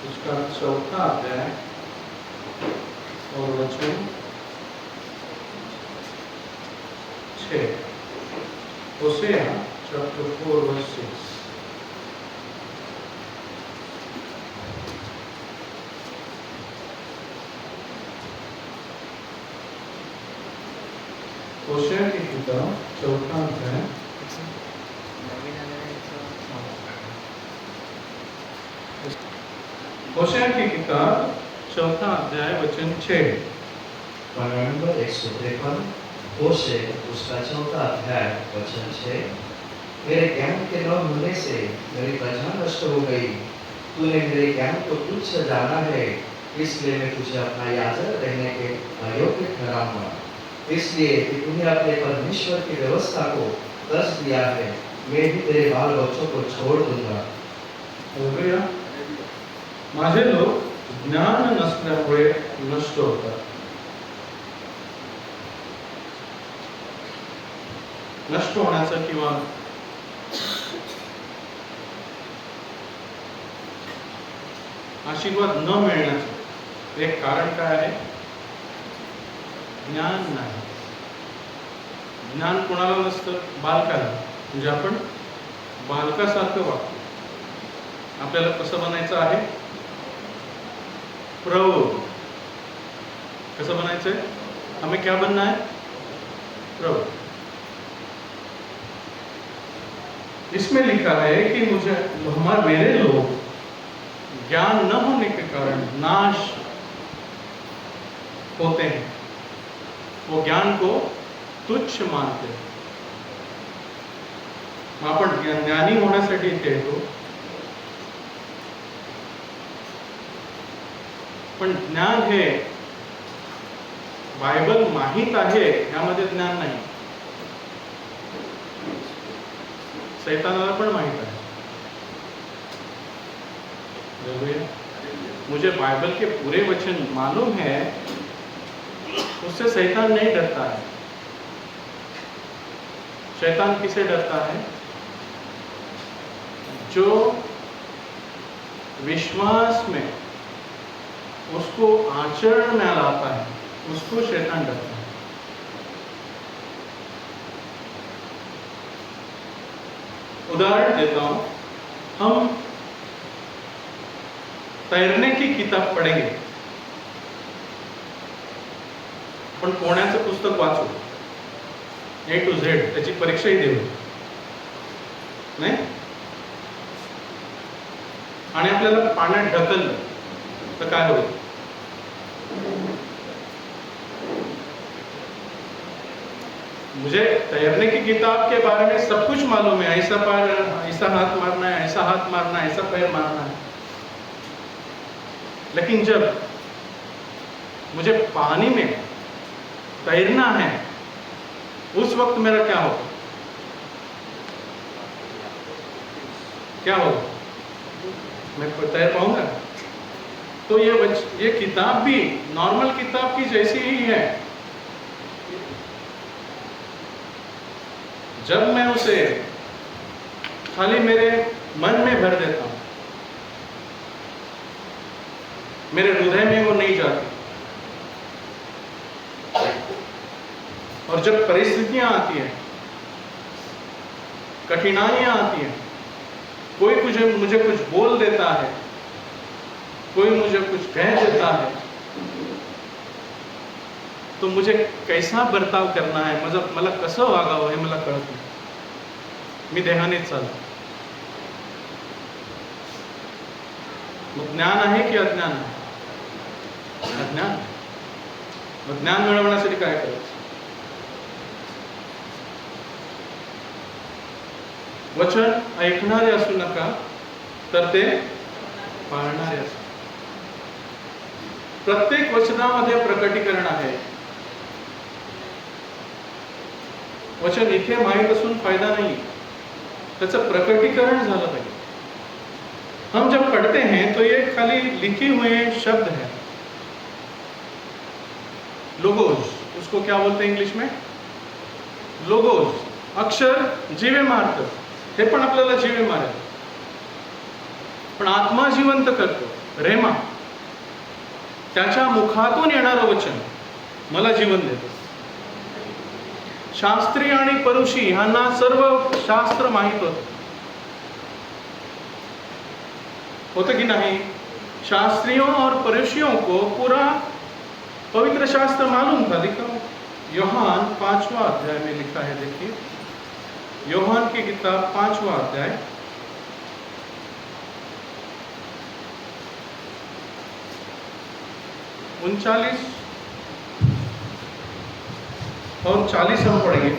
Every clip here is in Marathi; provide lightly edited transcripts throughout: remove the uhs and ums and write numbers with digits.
उसका चौथा अध्याय और वचन 6। होशेया chapter 4 verse 6। होशेया की किताब चौथा अध्याय होशेया की किताब चौथा अध्याय वचन 6। वरना नंबर 153 होशे उसका चौथा अध्याय वचन 6। मेरे ज्ञान के न होने से मेरी प्रजा नष्ट हो गई। तूने मेरे ज्ञान को तुच्छ जाना है, इसलिए मैं तुझे अपना याजक रहने के अयोग्य ठहराऊंगा। इसलिए कि तूने अपने परमेश्वर की व्यवस्था को कष्ट दिया है, मैं भी तेरे बाल बच्चों को छोड़ दूंगा। हो गया। माझे लोक ज्ञान नसल्यामुळे नष्ट होतात। नष्ट होण्याचं किंवा आशीर्वाद न मिळण्याचं एक कारण काय आहे? ज्ञान नाही। ज्ञान कोणाला नसतं? बालकाला। म्हणजे आपण बालकासारखं वागतो। आपल्याला कसं बनायचं आहे? प्रौढ। कसं बनायचंय? हमें क्या बनना है? प्रौढ। इसमें लिखा है कि मेरे लोग ज्ञान न होने के कारण नाश होते हैं। वो ज्ञान को तुच्छ मानते हैं। आपण ज्ञानी होण्यासाठी इथे येतो, पण ज्ञान हे बायबल माहित आहे यामध्ये ज्ञान नाही। शैतानाला पण माहित आहे। मुझे बाइबल के पूरे वचन मालूम है, उससे शैतान नहीं डरता है। शैतान किसे डरता है? जो विश्वास में उसको आचरण में लाता है, उसको शैतान डरता है। उदाहरण देता हूं, हम तैरने की किताब पढ़ेंगे, पण पोहण्याचं पुस्तक वाचू, A to Z त्याची परीक्षाही देऊ, नाही? आणि आपल्याला पाण्यात ढकललं तर काय होईल? मुझे तैरने की किताब के बारे में सब कुछ मालूम है। ऐसा हाथ मारना है, ऐसा हाथ मारना है, ऐसा पैर मारना है। लेकिन जब मुझे पानी में तैरना है, उस वक्त मेरा क्या होगा? क्या होगा? मैं तैर पाऊंगा? तो ये किताब भी नॉर्मल किताब की जैसी ही है। जब मैं उसे खाली मेरे मन में भर देता हूं, मेरे हृदय में वो नहीं जाती, और जब परिस्थितियां आती हैं, कठिनाइयां आती हैं, कोई मुझे कुछ बोल देता है, कोई मुझे कुछ कह देता है, तो मुझे कैसा बर्ताव करना है, मला कसं वागावं हे मला कळत नाही। मी देहानेच चालतो। मग ज्ञान आहे की अज्ञान आहे? अज्ञान। मग ज्ञान मिळवण्यासाठी काय करायचं? वचन ऐकणारे असू नका, तर ते पाळणारे असू। प्रत्येक वचनामध्ये प्रकटीकरण आहे। वचन इथे माहित असून फायदा नहीं, त्याचं प्रकटीकरण झालं पाहिजे। हम जब पढ़ते हैं तो ये खाली लिखे हुए शब्द हैं। लोगोस, उसको क्या बोलते हैं इंग्लिश में? लोगोस। अक्षर जीवे मारतं, हे पण आपल्याला जीवे मारेल, पण आत्मा जिवंत करतो। रेमा, त्याच्या मुखातून येणारं वचन मला जीवन देतं. शास्त्री आणि परुषी ह्यांना सर्व शास्त्र माहित होतं की नहीं? शास्त्रियों और परुषियों को पूरा पवित्र शास्त्र मालूम था. लिखा यूहन्ना 5वां अध्याय में लिखा है, देखिए यूहन्ना की किताब 5वां अध्याय 39 और 40 हम पढ़ेंगे.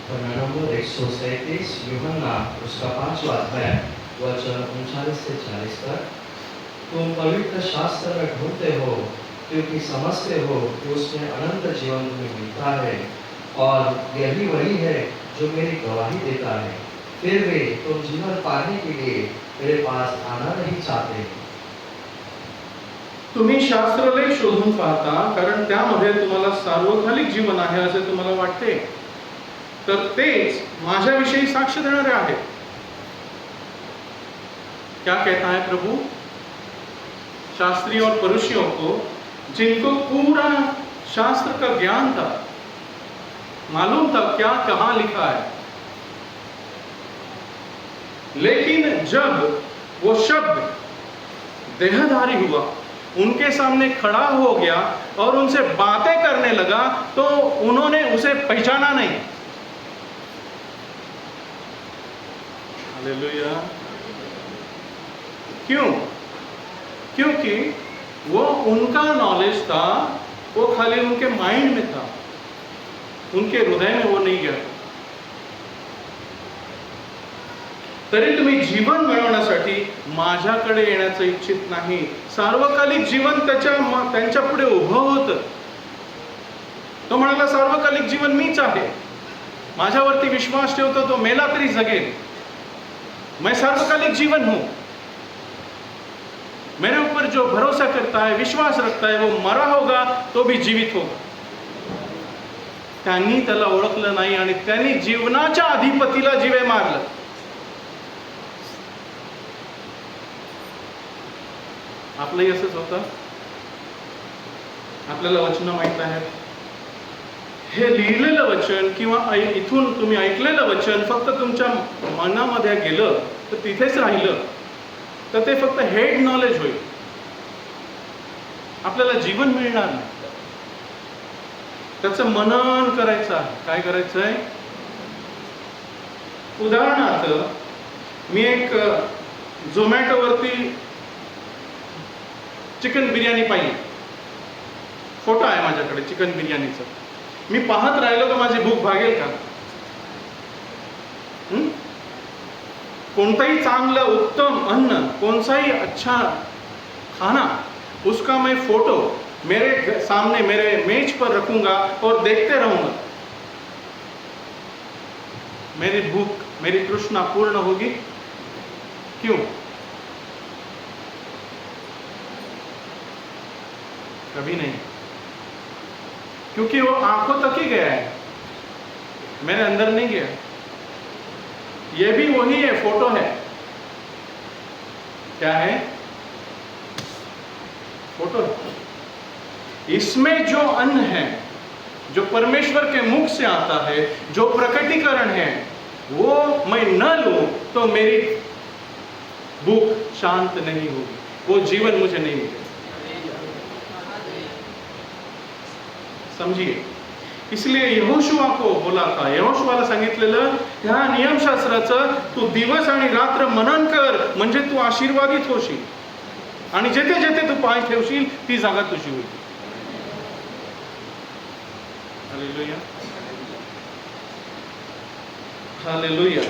पन्ना नंबर 137 यूहन्ना उसका 5वां अध्याय वचन 39 से 40 तक. तुम पवित्र शास्त्र में ढूंढते हो क्योंकि समझते हो कि उसमें अनंत जीवन तुम्हें मिलता है, और यही वही है जो मेरी गवाही देता है. फिर वे तुम जीवन पाने के लिए मेरे पास आना नहीं चाहते. तुम्ही शास्त्रालय शोधून पाहता कारण त्यामध्ये तुम्हाला सार्वकालिक जीवन आहे असे तुम्हाला वाटते. तर तेच माझ्याविषयी साक्ष देणारे आहेत. क्या कहता है प्रभु? शास्त्रियों और परुषियों को, जिनको पूरा शास्त्र का ज्ञान था, मालूम था क्या कहां लिखा है, लेकिन जब वो शब्द देहधारी हुआ, उनके सामने खड़ा हो गया और उनसे बातें करने लगा, तो उन्होंने उसे पहचाना नहीं. हालेलुया. क्यों? क्योंकि वो उनका नॉलेज था, वो खाली उनके माइंड में था, उनके हृदय में वो नहीं गया. तरी तुम्ही जीवन मिळवण्यासाठी माझ्याकडे येण्याचं इच्छित नाही. सार्वकालिक जीवन त्यांच्या पुढे उभं होतं. तो म्हणाला सार्वकालिक जीवन मीच आहे. माझ्यावरती विश्वास ठेवतो तो मेला तरी जगेल. मैं सार्वकालिक जीवन हूं. मेरे ऊपर जो भरोसा करता है, विश्वास रखता है, वो मरा होगा तो भी जीवित होगा. त्यांनी त्याला ओळखलं नाही आणि त्यांनी जीवनाच्या अधिपतीला जीवे मारलं. आपलंही असंच होतं. आपल्याला वचन माहित आहे. हे लिहिलेलं वचन किंवा इथून तुम्ही ऐकलेलं वचन फक्त तुमच्या मनामध्ये गेलं तर तिथेच राहिलं तर ते फक्त हेड नॉलेज होईल. आपल्याला जीवन मिळणार नाही. त्याचं मनन करायचं आहे. काय करायचं आहे? उदाहरणार्थ मी एक झोमॅटोवरती चिकन बिर्याणी पाहिली. फोटो आहे माझ्याकडे चिकन बिर्याणीचा. मी पाहत राहिलो तर माझी भूक भागेल का? कोणताही चांगलं उत्तम अन्न, कौन-सा ही अच्छा खाना, उसका मैं फोटो मेरे सामने मेरे मेज पर रखूंगा और देखते रहूंगा. मेरी भूख, मेरी तृष्णा पूर्ण होगी. क्यों? कभी नहीं. क्योंकि वो आंखों तक ही गया है, मेरे अंदर नहीं गया. ये भी वही है, फोटो है. क्या है? फोटो. इसमें जो अन्न है, जो परमेश्वर के मुख से आता है, जो प्रकटीकरण है, वो मैं न लूं तो मेरी भूख शांत नहीं होगी, वो जीवन मुझे नहीं मिलेगा. समझिए. इसलिए यहोशुआ को बोला था, यहोशुआला सांगितलेलं ह्या नियमशास्त्राचं तू दिवस आणि रात्र मनन कर म्हणजे तू आशीर्वादित होशील आणि जेथे जेथे तू पाय ठेवशील ती जागा तुझी होईल. हालेलुया. हालेलुया.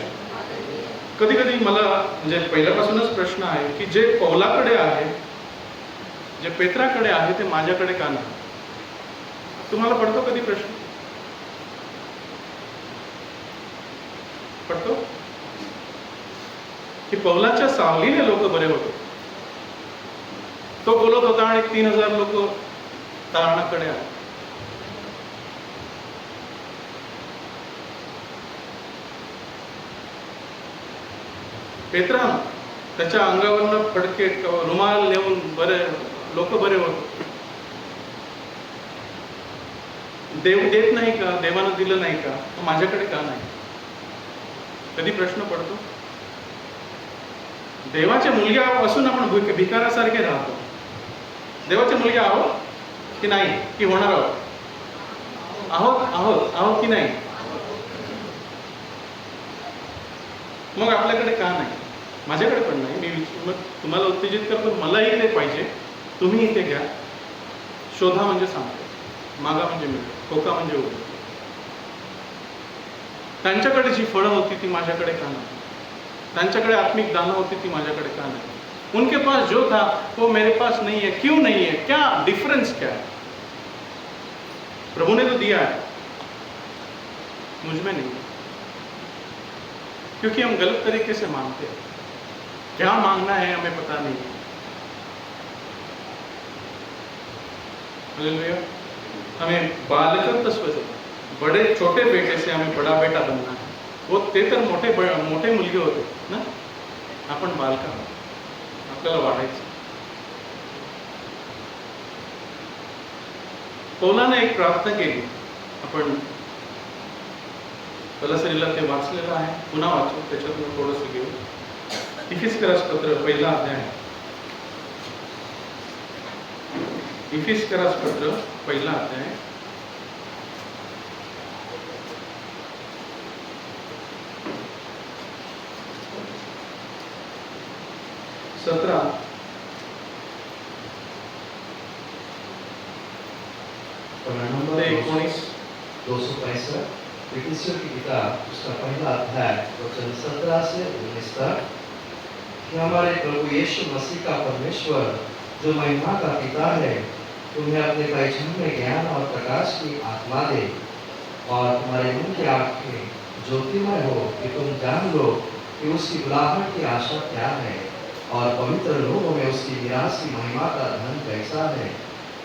कधी कधी मला म्हणजे पहिल्यापासूनच प्रश्न आहे की जे पौलाकडे आहे, जे पेत्राकडे आहे ते माझ्याकडे का नाही? तुम्हाला पडतो कधी प्रश्न? पडतो की पौलाच्या सावलीने लोक बरे होते. तो बोलत होता आणि 3000 लोक तारणाकडे आले. पेत्रानं त्याच्या अंगावरनं फडके रुमाल नेऊन लोक बरे होत. देव देत नाही का? देवानं दिलं नाही का? मग माझ्याकडे का नाही? कधी प्रश्न पडतो. देवाचे मुलगे असून आपण भिकारासारखे राहतो. देवाचे मुलगे आहोत की नाही, की होणार आहोत? आहोत की नाही? मग आपल्याकडे का नाही? माझ्याकडे पण नाही. मी मग तुम्हाला उत्तेजित करतो, मलाही ते पाहिजे, तुम्हीही ते घ्या. शोधा म्हणजे सांगतो, मागा म्हणजे मिळतो, ठोका म्हणजे उघडतो. त्यांच्याकडे जी फळं होती ती माझ्याकडे का नाही? त्यांच्याकडे आत्मिक दाना होती ती माझ्याकडे का नहीं? उनके पास जो था वो मेरे पास नहीं है. क्यों नहीं है? क्या डिफरेंस क्या है? प्रभु ने तो दिया है, मुझ में नहीं. क्योंकि हम गलत तरीके से मांगते हैं. क्या मांगना है हमें पता नहीं है. हालेलुया. हमें बालकत्व से, बड़े छोटे बेटे से हमें बड़ा बेटा बनना है. वो ते तर मोठे मुलगे होते ना, आपण बालका आहोत. आपल्याला वाढायचं. पौलाने एक प्रार्थना केली. आपण कलसरीला ते वाचलेलं आहे, पुन्हा वाचू, त्याच्यातून थोडंसं घेऊ. इफिस्करास पत्र पहिला अध्याय. इफिस्करास पत्र पहिला अध्याय. नंबर 265 इफिसियों की किताब उसका पहला अध्याय वचन 17 से 19 तक. कि हमारे प्रभु यीशु मसीह का परमेश्वर जो महिमा का पिता है तुम्हें अपने परिचय में ज्ञान और प्रकाश की आत्मा दे और तुम्हारे मुंह की आंखें ज्योतिमय हो कि तुम जान लो कि उसकी बुलाहट की आशा क्या है और पवित्र लोगों में उसकी विरास की महिमा का धन कैसा है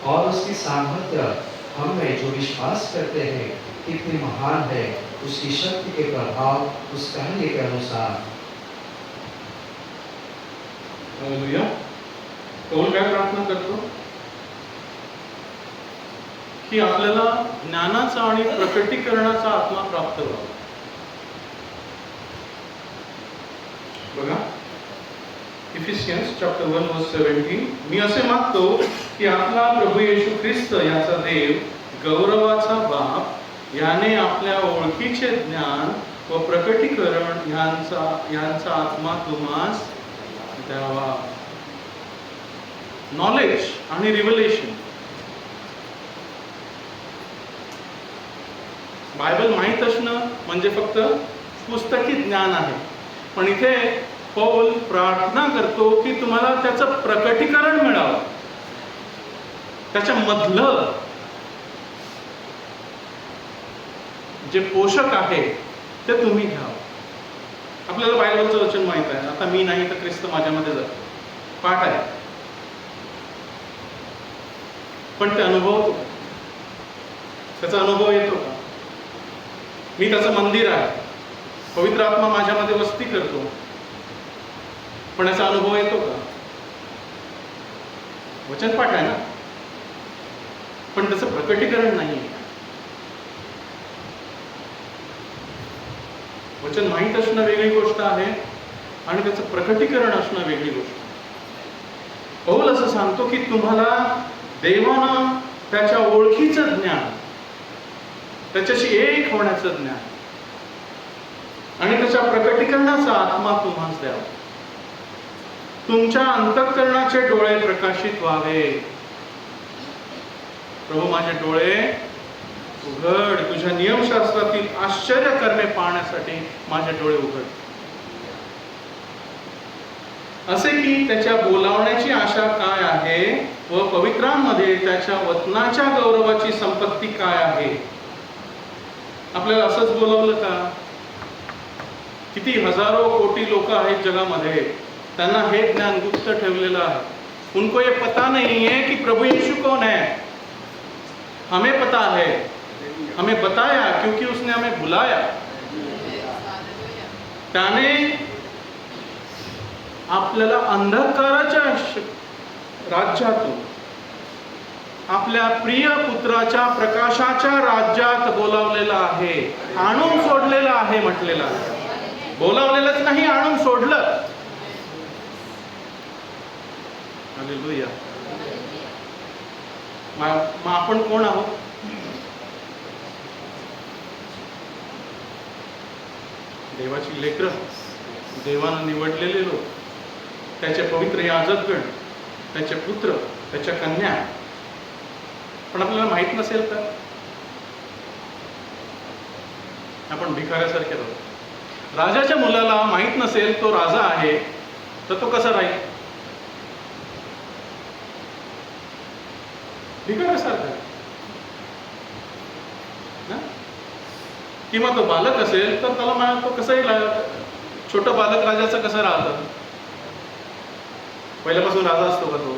और उसकी सामर्थ्य हम में जो विश्वास करते हैं कितनी महान है. उसकी शक्ति के प्रभाव उस कहने के अनुसार. हालेलुया. पौल काय प्रार्थना करतो की आपल्याला ज्ञानाचा आणि प्रकटीकरणाचा आत्मा प्राप्त व्हावा. बघा, इफिसियन्स चॅप्टर 1 वर्स 17. मी असे मागतो की आपला प्रभू येशू ख्रिस्त याचा देव, गौरवाचा बाप, याने आपल्या ओळखीचे ज्ञान व प्रकटीकरण यांचा आत्मा तुम्हास द्यावा. नॉलेज आणि रिव्हलेशन. बायबल माहीत असणं म्हणजे फक्त पुस्तकी ज्ञान आहे, पण इथे पौल प्रार्थना करतो की तुम्हाला त्याचं प्रकटीकरण मिळावं. त्याच्यामधलं जे पोषक आहे ते तुम्ही घ्यावं. आपल्याला बायबलचं वचन माहित आहे. आता मी नाही तर ख्रिस्त माझ्यामध्ये जातो, पाठ आहे, पण ते अनुभवतो, त्याचा अनुभव येतो का? मी त्याचं मंदिर आहे, पवित्र आत्मा माझ्यामध्ये वस्ती करतो, पण याचा अनुभव येतो का? वचन पाठ आहे ना, पण त्याचं प्रकटीकरण नाही. वचन माहीत असणं वेगळी गोष्ट आहे आणि त्याचं प्रकटीकरण असणं वेगळी गोष्ट. पौल असं सांगतो की तुम्हाला देवानं त्याच्या ओळखीचं ज्ञान, त्याच्याशी एक होण्याचं ज्ञान आणि त्याच्या प्रकटीकरणाचा आत्मा तुम्हाला द्यावा. तुमच्या अंतःकरणाचे डोळे प्रकाशित व्हावे. प्रभू माझे डोळे उघड, तुझ्या नियमशास्त्रातील आश्चर्य करणे पाहण्यासाठी माझे डोळे उघड. असे की त्याच्या बोलावण्याची आशा काय आहे व पवित्रांमध्ये त्याच्या वचनाच्या गौरवाची संपत्ती काय आहे. आपल्याला असंच बोलावलं का? किती हजारो कोटी लोक आहेत जगामध्ये, त्यांना हे ज्ञान गुप्त ठेवलेलं आहे. उनको ये पता नहीं है कि प्रभु यीशु कौन है. हमें पता है, हमें बताया क्योंकि उसने हमें बुलाया. त्याने आपल्याला अंधकाराच्या राज्यातून आपल्या प्रिय पुत्राच्या प्रकाशाच्या राज्यात बोलावलेलं आहे, आणून सोडलेलं आहे म्हटलेलं आहे. बोलावलेलंच नाही, आणून सोडलं. हालेलुया. मग आपण कोण आहोत? देवाची लेकरं, देवानं निवडलेले लोक, त्याचे पवित्र याजकगण, त्याचे पुत्र, त्याच्या कन्या. पण आपल्याला माहित नसेल तर आपण भिकाऱ्यासारखे राहू. राजाच्या मुलाला माहित नसेल तो राजा आहे तर तो कसा राहील? भिकाऱ्यासारखा. किंवा तो बालक असेल तर त्याला तो कसंही छोटं बालक राजाचं कसं राहतं? पहिल्यापासून राजा असतो का तो?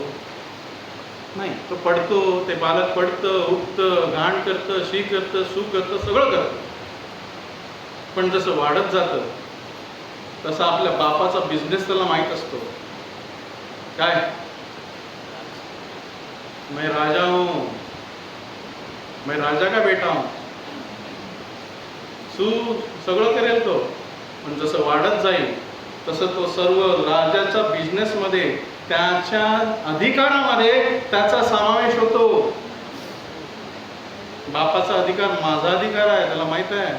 नाही. तो पडतो, ते बालक पडतं, उठतं, घाण करतं, शी करतं, सू करतं, सगळं करतं. पण जसं वाढत जातं तसं आपल्या बापाचा बिझनेस त्याला माहीत असतो. काय? मैं राजा हूं, मैं राजा का बेटा हूं. सगळं करेल तो. पण जसं वाढत जाईल तसं तो सर्व राजाच्या बिझनेसमध्ये, त्याच्या अधिकारामध्ये त्याचा समावेश होतो. बापाचा अधिकार माझा अधिकार आहे, त्याला माहित आहे.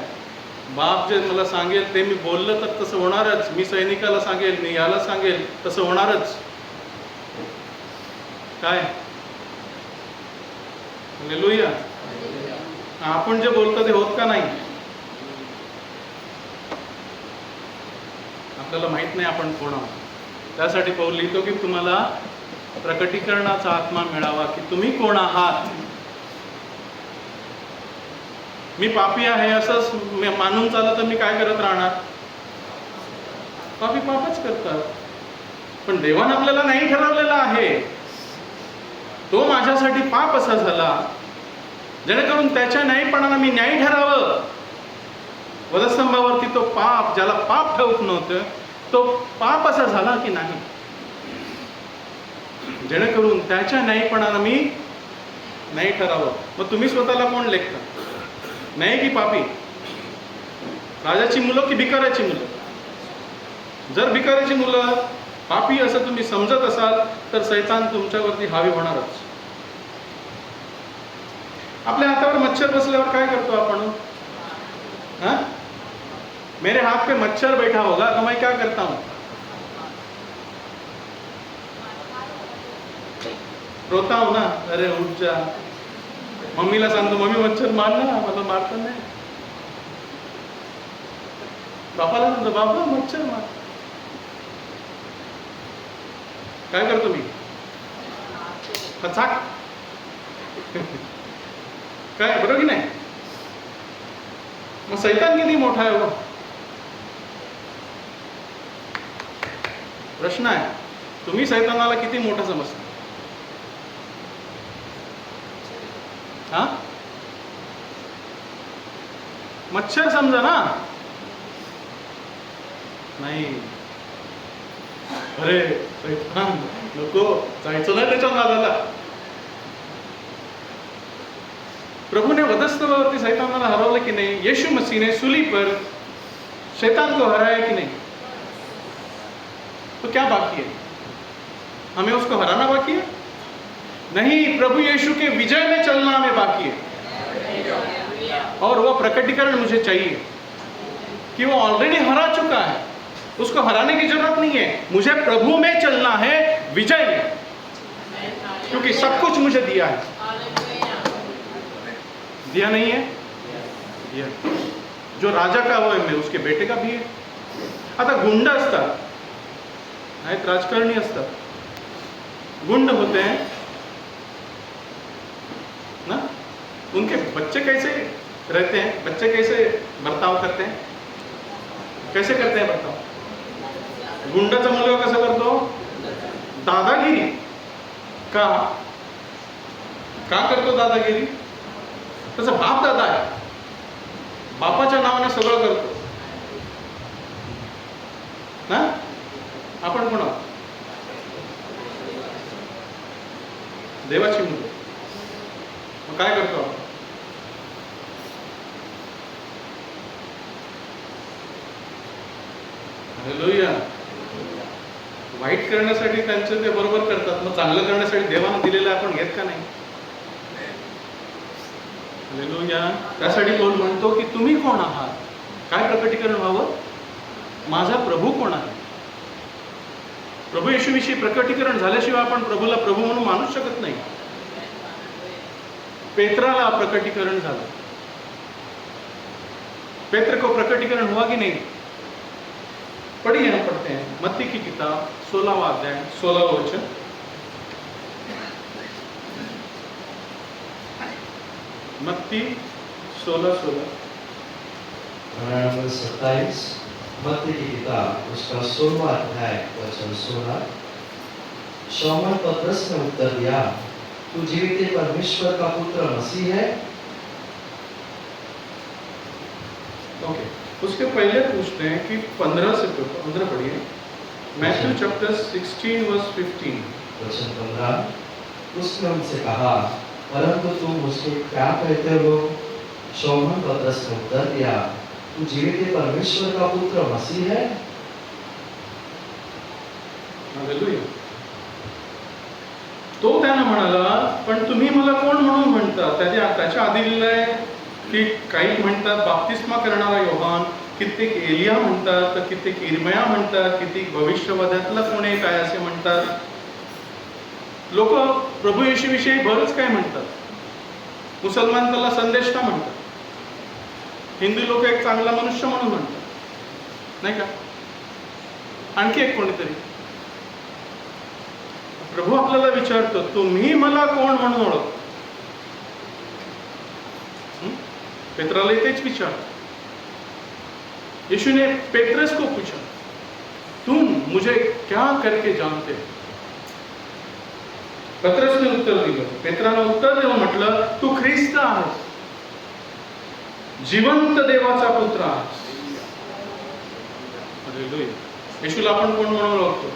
बाप जे मला सांगेल ते मी बोललं तर तसं होणारच. मी सैनिकाला सांगेल, मी याला सांगेल, तसं होणारच. काय? हालेलुया. आपण जे बोलतो ते होत का नाही? आपल्याला माहित नाही आपण कोण आहोत. त्यासाठी पौल लिहितो की तुम्हाला प्रकटीकरणाचा आत्मा मिळावा की तुम्ही कोण आहात. मी पापी आहे असंच मानून चाललं तर मी काय करत राहणार? पापी पापच करतात. पण देवाने आपल्याला नाही ठरवलेलं आहे. तो माझ्यासाठी पाप असा झाला जेणेकरून त्याच्या न्यायपणानं मी न्याय ठरावं. वधस्तंभावरती तो पाप, ज्याला पाप ठाऊक नव्हतं, तो पाप असा झाला की नाही, जेणेकरून त्याच्या न्यायपणानं मी न्याय ठरावं. मग तुम्ही स्वतःला कोण लेखता? न्याय की पापी? राजाची मुलं की भिकाऱ्याची मुलं? जर भिकाऱ्याची मुलं पापी असं तुम्ही समजत असाल तर शैतान तुमच्यावरती हावी होणारच. आपल्या हातावर मच्छर बसल्यावर काय करतो आपण? मेरे हाथ पे मच्छर बैठा होगा तो मैं क्या करता हूं? रोता हूं ना, अरे उठ जा. मम्मीला सांगतो, मम्मी मच्छर मार ना, मला मारता नाही. बापाला सांगतो, बाबा मच्छर मार. काय करतो मी? पचाक. काय, बरोबर की नाही? मग शैतान किती मोठा आहे? प्रश्न आहे, तुम्ही शैतानाला किती मोठा समजता? हा? मच्छर समजा ना. नाही, अरे शैतान नको, जायचं नाही त्याच्या नादाला. प्रभूने वधस्तंभावरती शैतानाला हरवलं की नहीं? यीशु मसीह ने सूली पर शैतान को हराया कि नहीं? तो क्या बाकी है? हमें उसको हराना बाकी है? नहीं, प्रभु यीशु के विजय में चलना हमें बाकी है. और वो प्रकटीकरण मुझे चाहिए कि वो ऑलरेडी हरा चुका है, उसको हराने की जरूरत नहीं है. मुझे प्रभु में चलना है, विजय में, क्योंकि सब कुछ मुझे दिया है. दिया नहीं है? दिया. जो राजा का वो है, उसके बेटे का भी है. आता गुंड असतात, नाहीत राजकारणी असतात. गुंड होते हैं ना, उनके बच्चे कैसे रहते हैं? बच्चे कैसे बर्ताव करते हैं? कैसे करते हैं बर्ताव? गुंडाचा मुलगा कसा करतो? दादागिरी. का करतो दादागिरी? त्याचा बाप दादा आहे, बापाच्या नावाने सगळं करतो ना. आपण कोण आहोत? देवाची मुलं. मग काय करतो आपण? हालेलुया. वाईट करण्यासाठी त्यांचं ते बरोबर करतात, मग चांगलं करण्यासाठी देवानं दिलेलं आपण घेत का नाही? हालेलुया. त्यासाठी पौल म्हणतो की तुम्ही कोण आहात? काय प्रकटीकरण व्हावं? माझा प्रभू कोण आहे? प्रभू येशूविषयी प्रकटीकरण झाल्याशिवाय आपण प्रभूला प्रभू म्हणून मानूच शकत नाही. पेत्राला प्रकटीकरण झालं. पेत्र को प्रकटीकरण हुआ कि नहीं? पढ़िए, हम पढ़ते हैं मत्ती की किताब 16वां अध्याय 16वां वचन. मत्ती 16:16. नंबर 27 मत्ती की किताब उसका 16वां अध्याय वचन 16. शमौन पतरस ने उत्तर दिया, तू जीवित परमेश्वर का पुत्र मसीह है? ओके. उसके पहले पूछते हैं कि 15 से 15 पढ़िए. मैथ्यू चैप्टर 16 वर्स 15. वचन 15. उसने उनसे कहा, परंतु तुम मुझसे क्या कहते हो? शमौन पतरस ने उत्तर दिया, तू जीवित परमेश्वर का पुत्र मसीह है? हालेलुया. तो त्यानं म्हणाला, पण तुम्ही मला कोण म्हणून म्हणता? त्याच्या आधी लिहिलं आहे की काही म्हणतात बाप्तिस्मा करणारा योहान, कित्येक एलिया म्हणतात, तर कित्येक इर्मया म्हणतात, कित्येक भविष्यवाद्यातला कोण एक आहे असे म्हणतात. लोक प्रभू येशूविषयी बरंच काय म्हणतात. मुसलमान त्याला संदेष्टा म्हणतात. हिंदू लोक एक चांगला मनुष्य म्हणून म्हणतात, नाही का? आणखी एक कोणीतरी. प्रभू आपल्याला विचारतो, तुम्ही मला कोण म्हणून ओळखता? पेत्राला तेच विचार. यीशु ने पेत्रस को पूछा, तुम मुझे क्या करके जानते हो? पतरसने उत्तर दिलं. पेत्रानं उत्तर देऊन म्हटलं, तू ख्रिस्त आहेस, जिवंत देवाचा पुत्र आहेस. हालेलुया. येशूला आपण कोण म्हणून ओळखतो?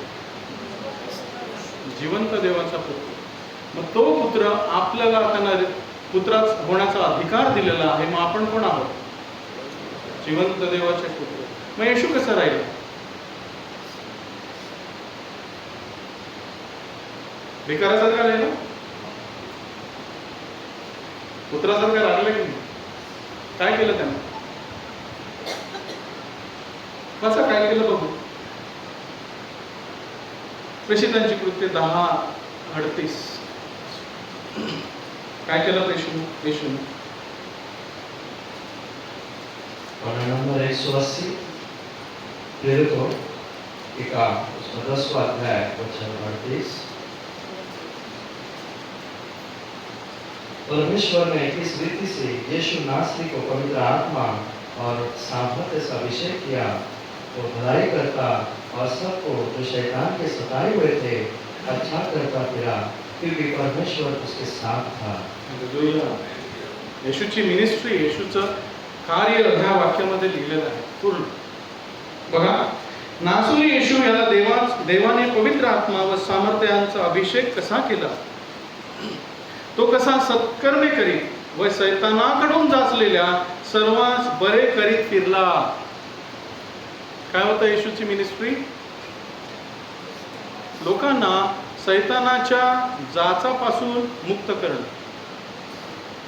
जिवंत देवाचा पुत्र. मग तो पुत्र आपल्याला त्यांना पुत्र होण्याचा अधिकार दिलेला आहे. मग आपण कोण आहोत? जिवंत देवाचे पुत्र. मग येशू कसा राहिला? भिकारासारखा राहिला? पुत्रासारखा लागला की नाही? काय केलं त्यानं? कसं काय केलं बघू. प्रेषितांची कृत्य 10:38. काय केलं येशूने? नंबर 180 प्रेरितों की काम उसका 10वां अध्याय वचन 38. परमेश्वर ने इस रीति से यीशु नासरी को पवित्र आत्मा और सामर्थ्य से अभिषेक किया, वो भलाई करता और सबको जो शैतान के सताए हुए थे अच्छा करता फिरा, क्योंकि परमेश्वर उसके साथ था. हालेलुया. येशूची मिनिस्ट्री, येशूचं कार्य ह्या वाक्यामध्ये लिहिलेलं आहे पूर्ण. बघा, नासरी येशू याला देवाने पवित्र आत्मा व सामर्थ्यांचा अभिषेक कसा केला, तो कसा सत्कर्मे करीत व शैतानाकडून जाचलेल्या सर्वांस बरे करीत फिरला. काय होतं येशूची मिनिस्ट्री? लोकांना शैतानाच्या जाचापासून मुक्त करणं.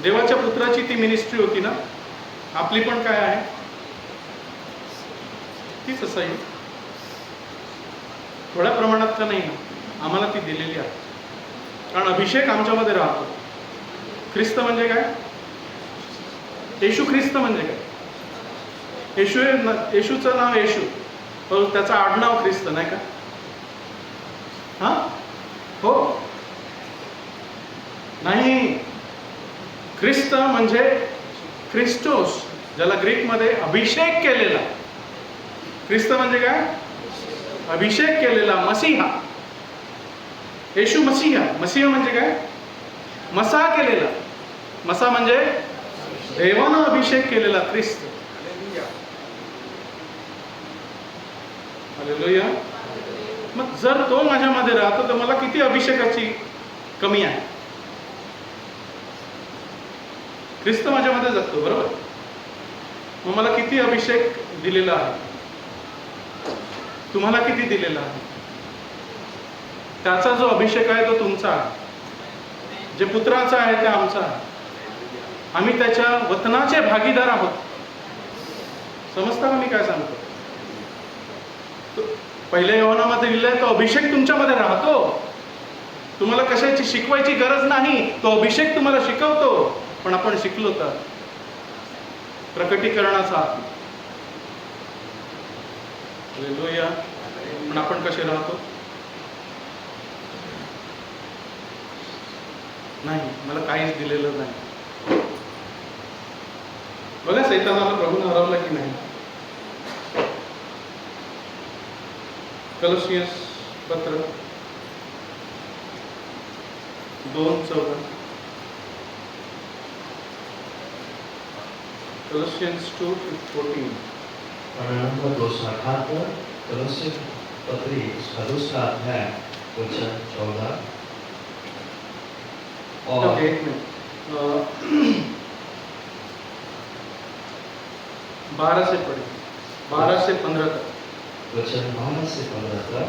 देवाच्या पुत्राची ती मिनिस्ट्री होती ना. आपली पण काय आहे? तीच असावी. थोड्या प्रमाणात का नाही, आम्हाला ती दिलेली आहे. कारण अभिषेक आमच्यामध्ये राहतो. ख्रिस्त म्हणजे काय? येशू ख्रिस्त म्हणजे काय? येशूचं नाव येशू, पण त्याचं आडनाव ख्रिस्त, नाही का? हा, हो, नाही. ख्रिस्त म्हणजे ख्रिस्टोस, ज्याला ग्रीकमध्ये अभिषेक केलेला. ख्रिस्त म्हणजे काय? अभिषेक केलेला मसीहा. येशू मसीहा. मसीहा म्हणजे काय? मसा केलेला. मसा म्हणजे देवानं अभिषेक केलेला ख्रिस्त. हालेलुया. मग जर तो माझ्यामध्ये राहतो तर मला किती अभिषेकाची कमी आहे? ख्रिस्त माझ्यामध्ये जगतो, बरोबर? मग मला किती अभिषेक दिलेला आहे? तुम्हाला किती दिलेला आहे? त्याचा जो अभिषेक आहे तो तुमचा आहे, जे पुत्राचा आहे ते आमचा आहे. आम्ही त्याच्या वतनाचे भागीदार आहोत. समजता का मी काय सांगतो? पहिल्या योहानामध्ये लिहिलंय, तो अभिषेक तुमच्यामध्ये राहतो. तुम्हाला कशाची शिकवायची गरज नाही, तो अभिषेक तुम्हाला शिकवतो. पण आपण शिकलो तर प्रकटीकरणाचा आत्मा. हालेलुया. पण आपण कसे राहतो? नाही, मला काहीच दिलेलं नाही. बघा, सैतानाला प्रभूने हरवलं की नाही? कलोसियस पत्र 2:14. Colossians 2:14. नंबर 278, कलोस्य पत्री उसका दूसरा अध्याय वचन 14 और एक मिनट, 12 से पढ़े, 12 से 15 तक. वचन 12 से 15 तक.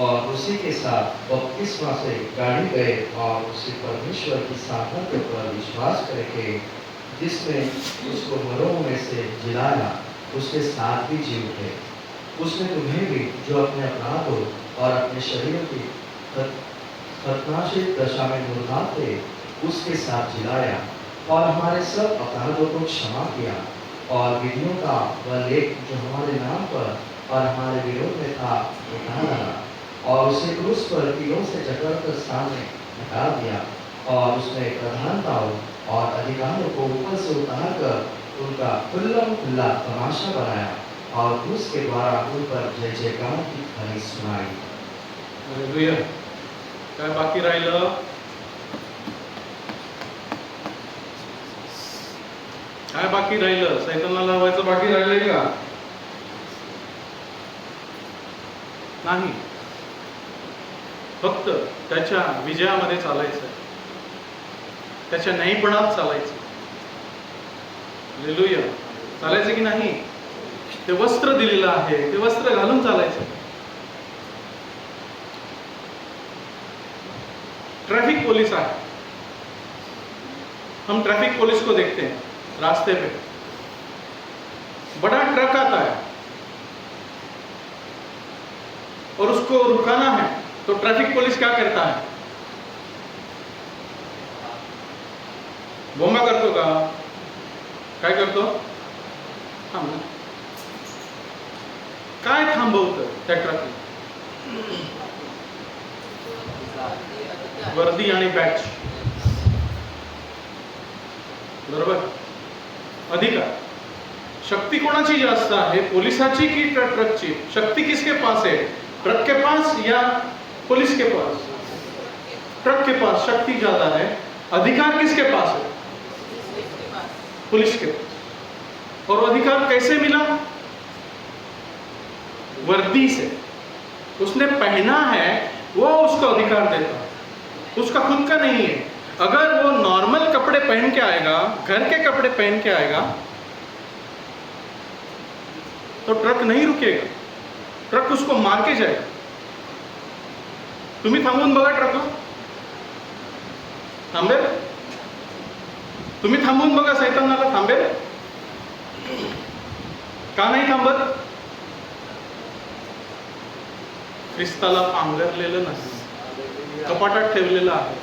और उसी के साथ बपतिस्मा से गाड़ी गए और उसी परमेश्वर की सामर्थ्य पर विश्वास करके जिसने उसको मरों में से जिलाया, उसके साथ भी जी उठे. उसने तुम्हें भी, जो अपने अपराधों और अपने शरीर की खतनाशील दशा में मुर्दा थे, उसके साथ जिलाया और हमारे सब अपराधों को क्षमा किया और विधियों का वह लेख जो हमारे नाम पर और हमारे विरोध में था उठा डाला और उसे क्रूस पर कीलों से जकड़कर सामने हटा दिया. और उसने प्रधानताओं और अधिकारों को ऊपर से उतार कर उनका खुल्ला तमाशा बनाया और क्रूस के द्वारा उन पर जय जयकार की ध्वनि सुनाई. हालेलुया. काय बाकी राहिलं? काय बाकी राहिलं? सैतानाला लावायचं बाकी राहिलंय का? नाही. फक्त त्याच्या विजयामध्ये चालायचं, त्याच्या न्यायपणात चालायचं. हालेलुया. चालायचं की नाही? ते वस्त्र दिलेलं आहे, ते वस्त्र घालून चालायचं. ट्रैफिक पुलिस है, हम ट्रैफिक पुलिस को देखते हैं रास्ते पे. बड़ा ट्रक आता है और उसको रुकाना है, तो ट्रैफिक पुलिस क्या करता है? बोंबा करतो का? काय करतो? थांब. काय थांबवतं त्या ट्रकला? वर्दी आणि बॅच, बरोबर? अधिकार. शक्ती कोणाची जास्त आहे, पोलिसाची की ट्रकची? शक्ती किसके पास है, ट्रक के पास या पुलिस के पास? ट्रक के पास शक्ति ज्यादा है. अधिकार किसके पास है? पुलिस के पास. और अधिकार कैसे मिला? वर्दी से. उसने पहना है, वो उसको अधिकार देता, उसका खुद का नहीं है. अगर वो नॉर्मल कपड़े पहन के आएगा, घर के कपड़े पहन के आएगा, तो ट्रक नहीं रुकेगा, ट्रक उसको मार के जाएगा. तुम्ही थांबून बघा, ट्रक थांबेल? तुम्ही थांबून बघा, सैतानाला थांबेल का नाही थांबत? ख्रिस्ताला पांघरलेलं नाही, कपाटात ठेवलेलं आहे.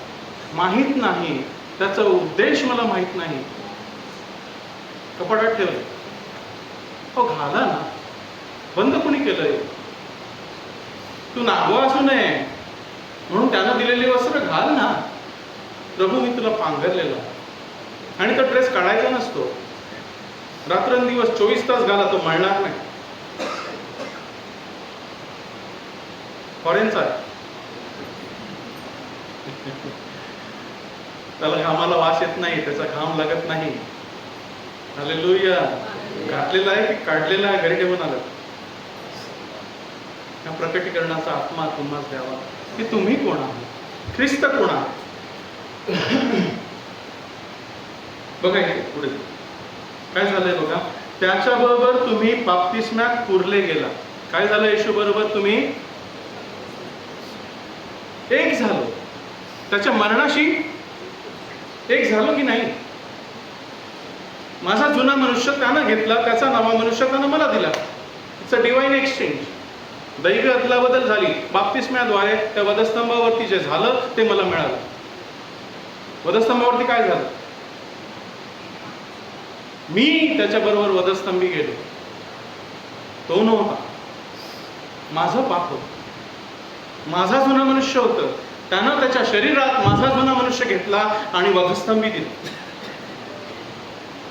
माहित नाही, त्याचा उद्देश मला माहित नाही. कपाटात ठेवलं, हो घाला ना. बंद कोणी केलंय? तू नागवा असू नये म्हणून त्यानं दिलेली वस्त्र घाल ना. प्रभू, मी तुला पांघरलेला. आणि तो ड्रेस काढायचा नसतो. रात्रंदिवस 24 तास घाला, तो मळणार नाही. फॉरेनचा आहे, त्याला घामाला वास येत नाही, त्याचा घाम लागत नाही. हालेलुया. घातलेला आहे की काढलेला आहे, घरी ठेवून आलं. या प्रकटीकरणाचा आत्मा तुम्हाला द्यावा की तुम्ही कोण आहात, ख्रिस्त कोण आहात. बघा इथे पुढे काय झालंय बघा. त्याच्याबरोबर तुम्ही बाप्तिस्म्यात पुरले गेला. काय झालं? येशू बरोबर तुम्ही एक झालो, त्याच्या मरणाशी एक झालो की नाही? माझा जुना मनुष्य त्यानं घेतला, त्याचा नवा मनुष्य त्यानं मला दिला. It's a divine exchange. दैवी अदलाबदल झाली बाप्तिस्म्याद्वारे. त्या वधस्तंभावरती जे झालं ते मला मिळालं. वधस्तंभावरती काय झालं? मी त्याच्याबरोबर वधस्तंभी गेलो. तो नव्हता, माझं पाप होतं, माझा जुना मनुष्य होतं. त्यानं त्याच्या शरीरात माझा जुना मनुष्य घेतला आणि वधस्तंभी दिला.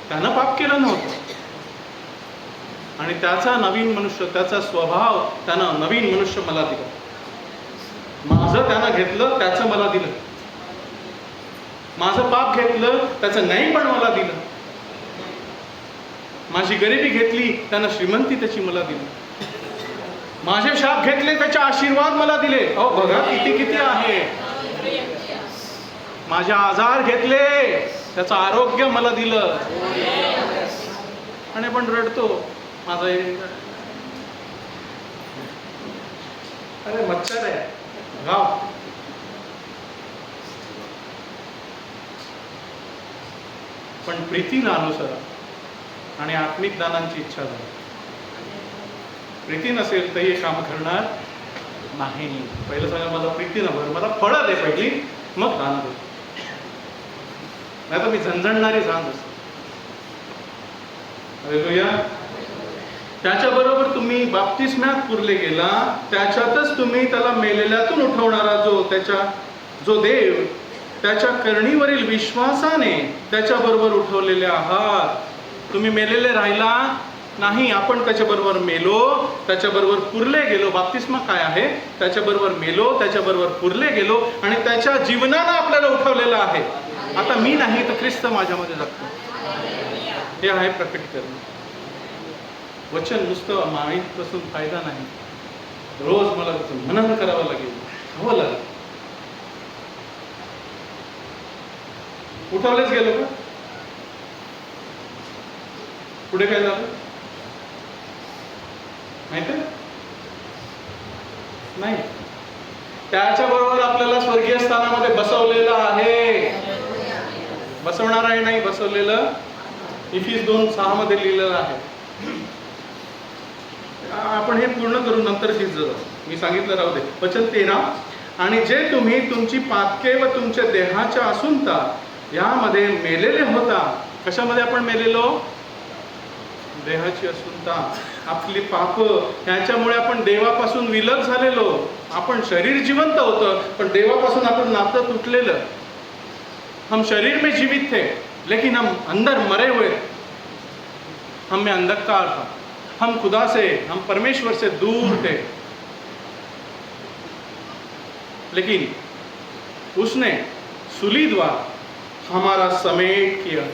त्यानं पाप केलं नव्हतं आणि त्याचा नवीन मनुष्य, त्याचा स्वभाव, त्यानं नवीन मनुष्य मला दिला. माझं त्यानं घेतलं, त्याचं मला दिलं. माझं पाप घेतलं, त्याचं नाही पण मला दिलं. माझी गरिबी घेतली, त्यानं श्रीमंती त्याची मला दिली. माझे शाप घेतले, त्याचे आशीर्वाद मला दिले. अहो बघा किती किती आहे. माझे आजार घेतले, त्याचं आरोग्य मला दिलं. आणि पण रडतो माझा अरे मच्छर आहे गाव. पण प्रीतीला अनुसरा आणि आत्मिक दानांची इच्छा झाली. प्रीती नसेल तर हे काम करणार नाही. पहिलं सांगा मला प्रीती न भर, मला फळं दे पहिली, मग दान दे. नाही तर मी झणझणणारी झांज असते. त्याच्याबरोबर तुम्ही बाप्तिस्म्यात पुरले गेला, त्याच्यातच तुम्ही त्याला मेलेल्यातून उठवणारा जो देव, त्याच्या करणीवरील विश्वासाने त्याच्याबरोबर उठवलेले आहात. तुम्ही मेलेले राहिला नाही, आपण त्याच्याबरोबर मेलो, त्याच्याबरोबर पुरले गेलो. बाप्तिस्मा काय आहे? त्याच्याबरोबर मेलो, त्याच्याबरोबर पुरले गेलो आणि त्याच्या जीवनानं आपल्याला उठवलेलं आहे. आता मी नाही तर ख्रिस्त माझ्यामध्ये जगतो. हे आहे प्रकटीकरण. वचन नुसतं माहीतपासून फायदा नाही. रोज मला मनन करावं लागेल, खावं लागेल. उठवलेच गेलो का? पुढे काय झालं माहिती नाही. त्याच्याबरोबर आपल्याला स्वर्गीय स्थानामध्ये बसवलेलं आहे. बसवणार आहे नाही बसवलेलं. इफिस 2:6 मध्ये लिहिलेलं आहे. आपण हे पूर्ण करू नंतर मी सांगितलं राहू दे. वचन 13. आणि जे तुम्ही तुमची पातके व तुमच्या देहाच्या असूनता यामध्ये मेलेले होता. कशामध्ये आपण मेलेलो? देहाची असूनता, आपली पाप, ह्याच्यामुळे आपण देवापासून विलग झालेलो. आपण शरीर जिवंत होतं पण देवापासून आपण नातं तुटलेलं. हम शरीर में जीवित थे लेकिन हम अंदर मरे हुए. हम में अंधकार था, हम खुदा से, हम परमेश्वर से दूर थे. लेकिन उसने सूली द्वारा हमारा समेट किया,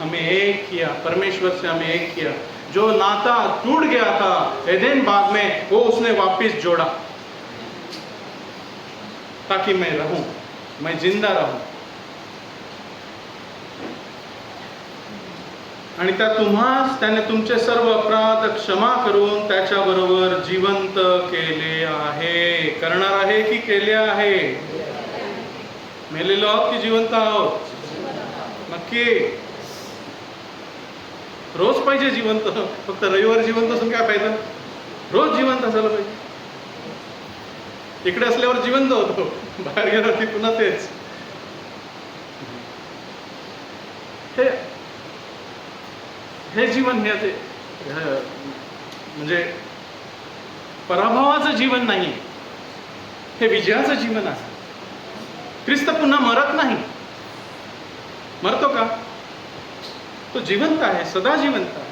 हमें एक किया. परमेश्वर से हमें एक किया. जो नाता टूट गया था एदेन बाग में, वो उसने वापस जोड़ा ताकि मैं रहूं, मैं जिंदा रहूं. आणि त्या तुम्हास त्याने तुमचे सर्व अपराध क्षमा करून त्याच्याबरोबर जिवंत केले आहे. करणार आहे की केले आहे? मेलेलो आहोत की जिवंत आहोत? नक्की. रोज पाहिजे जिवंत. फक्त रविवार जिवंत असून काय फायदा? रोज जिवंत असायला पाहिजे. इकडे असल्यावर जिवंत होतो, बाहेर गेलो की पुन्हा तेच. हे जीवन म्हणजे पराभवाचं जीवन नाही, हे विजयाचं जीवन आहे. ख्रिस्त पुन्हा मरत नाही. मरतो का? तो जिवंत आहे, सदा जिवंत आहे.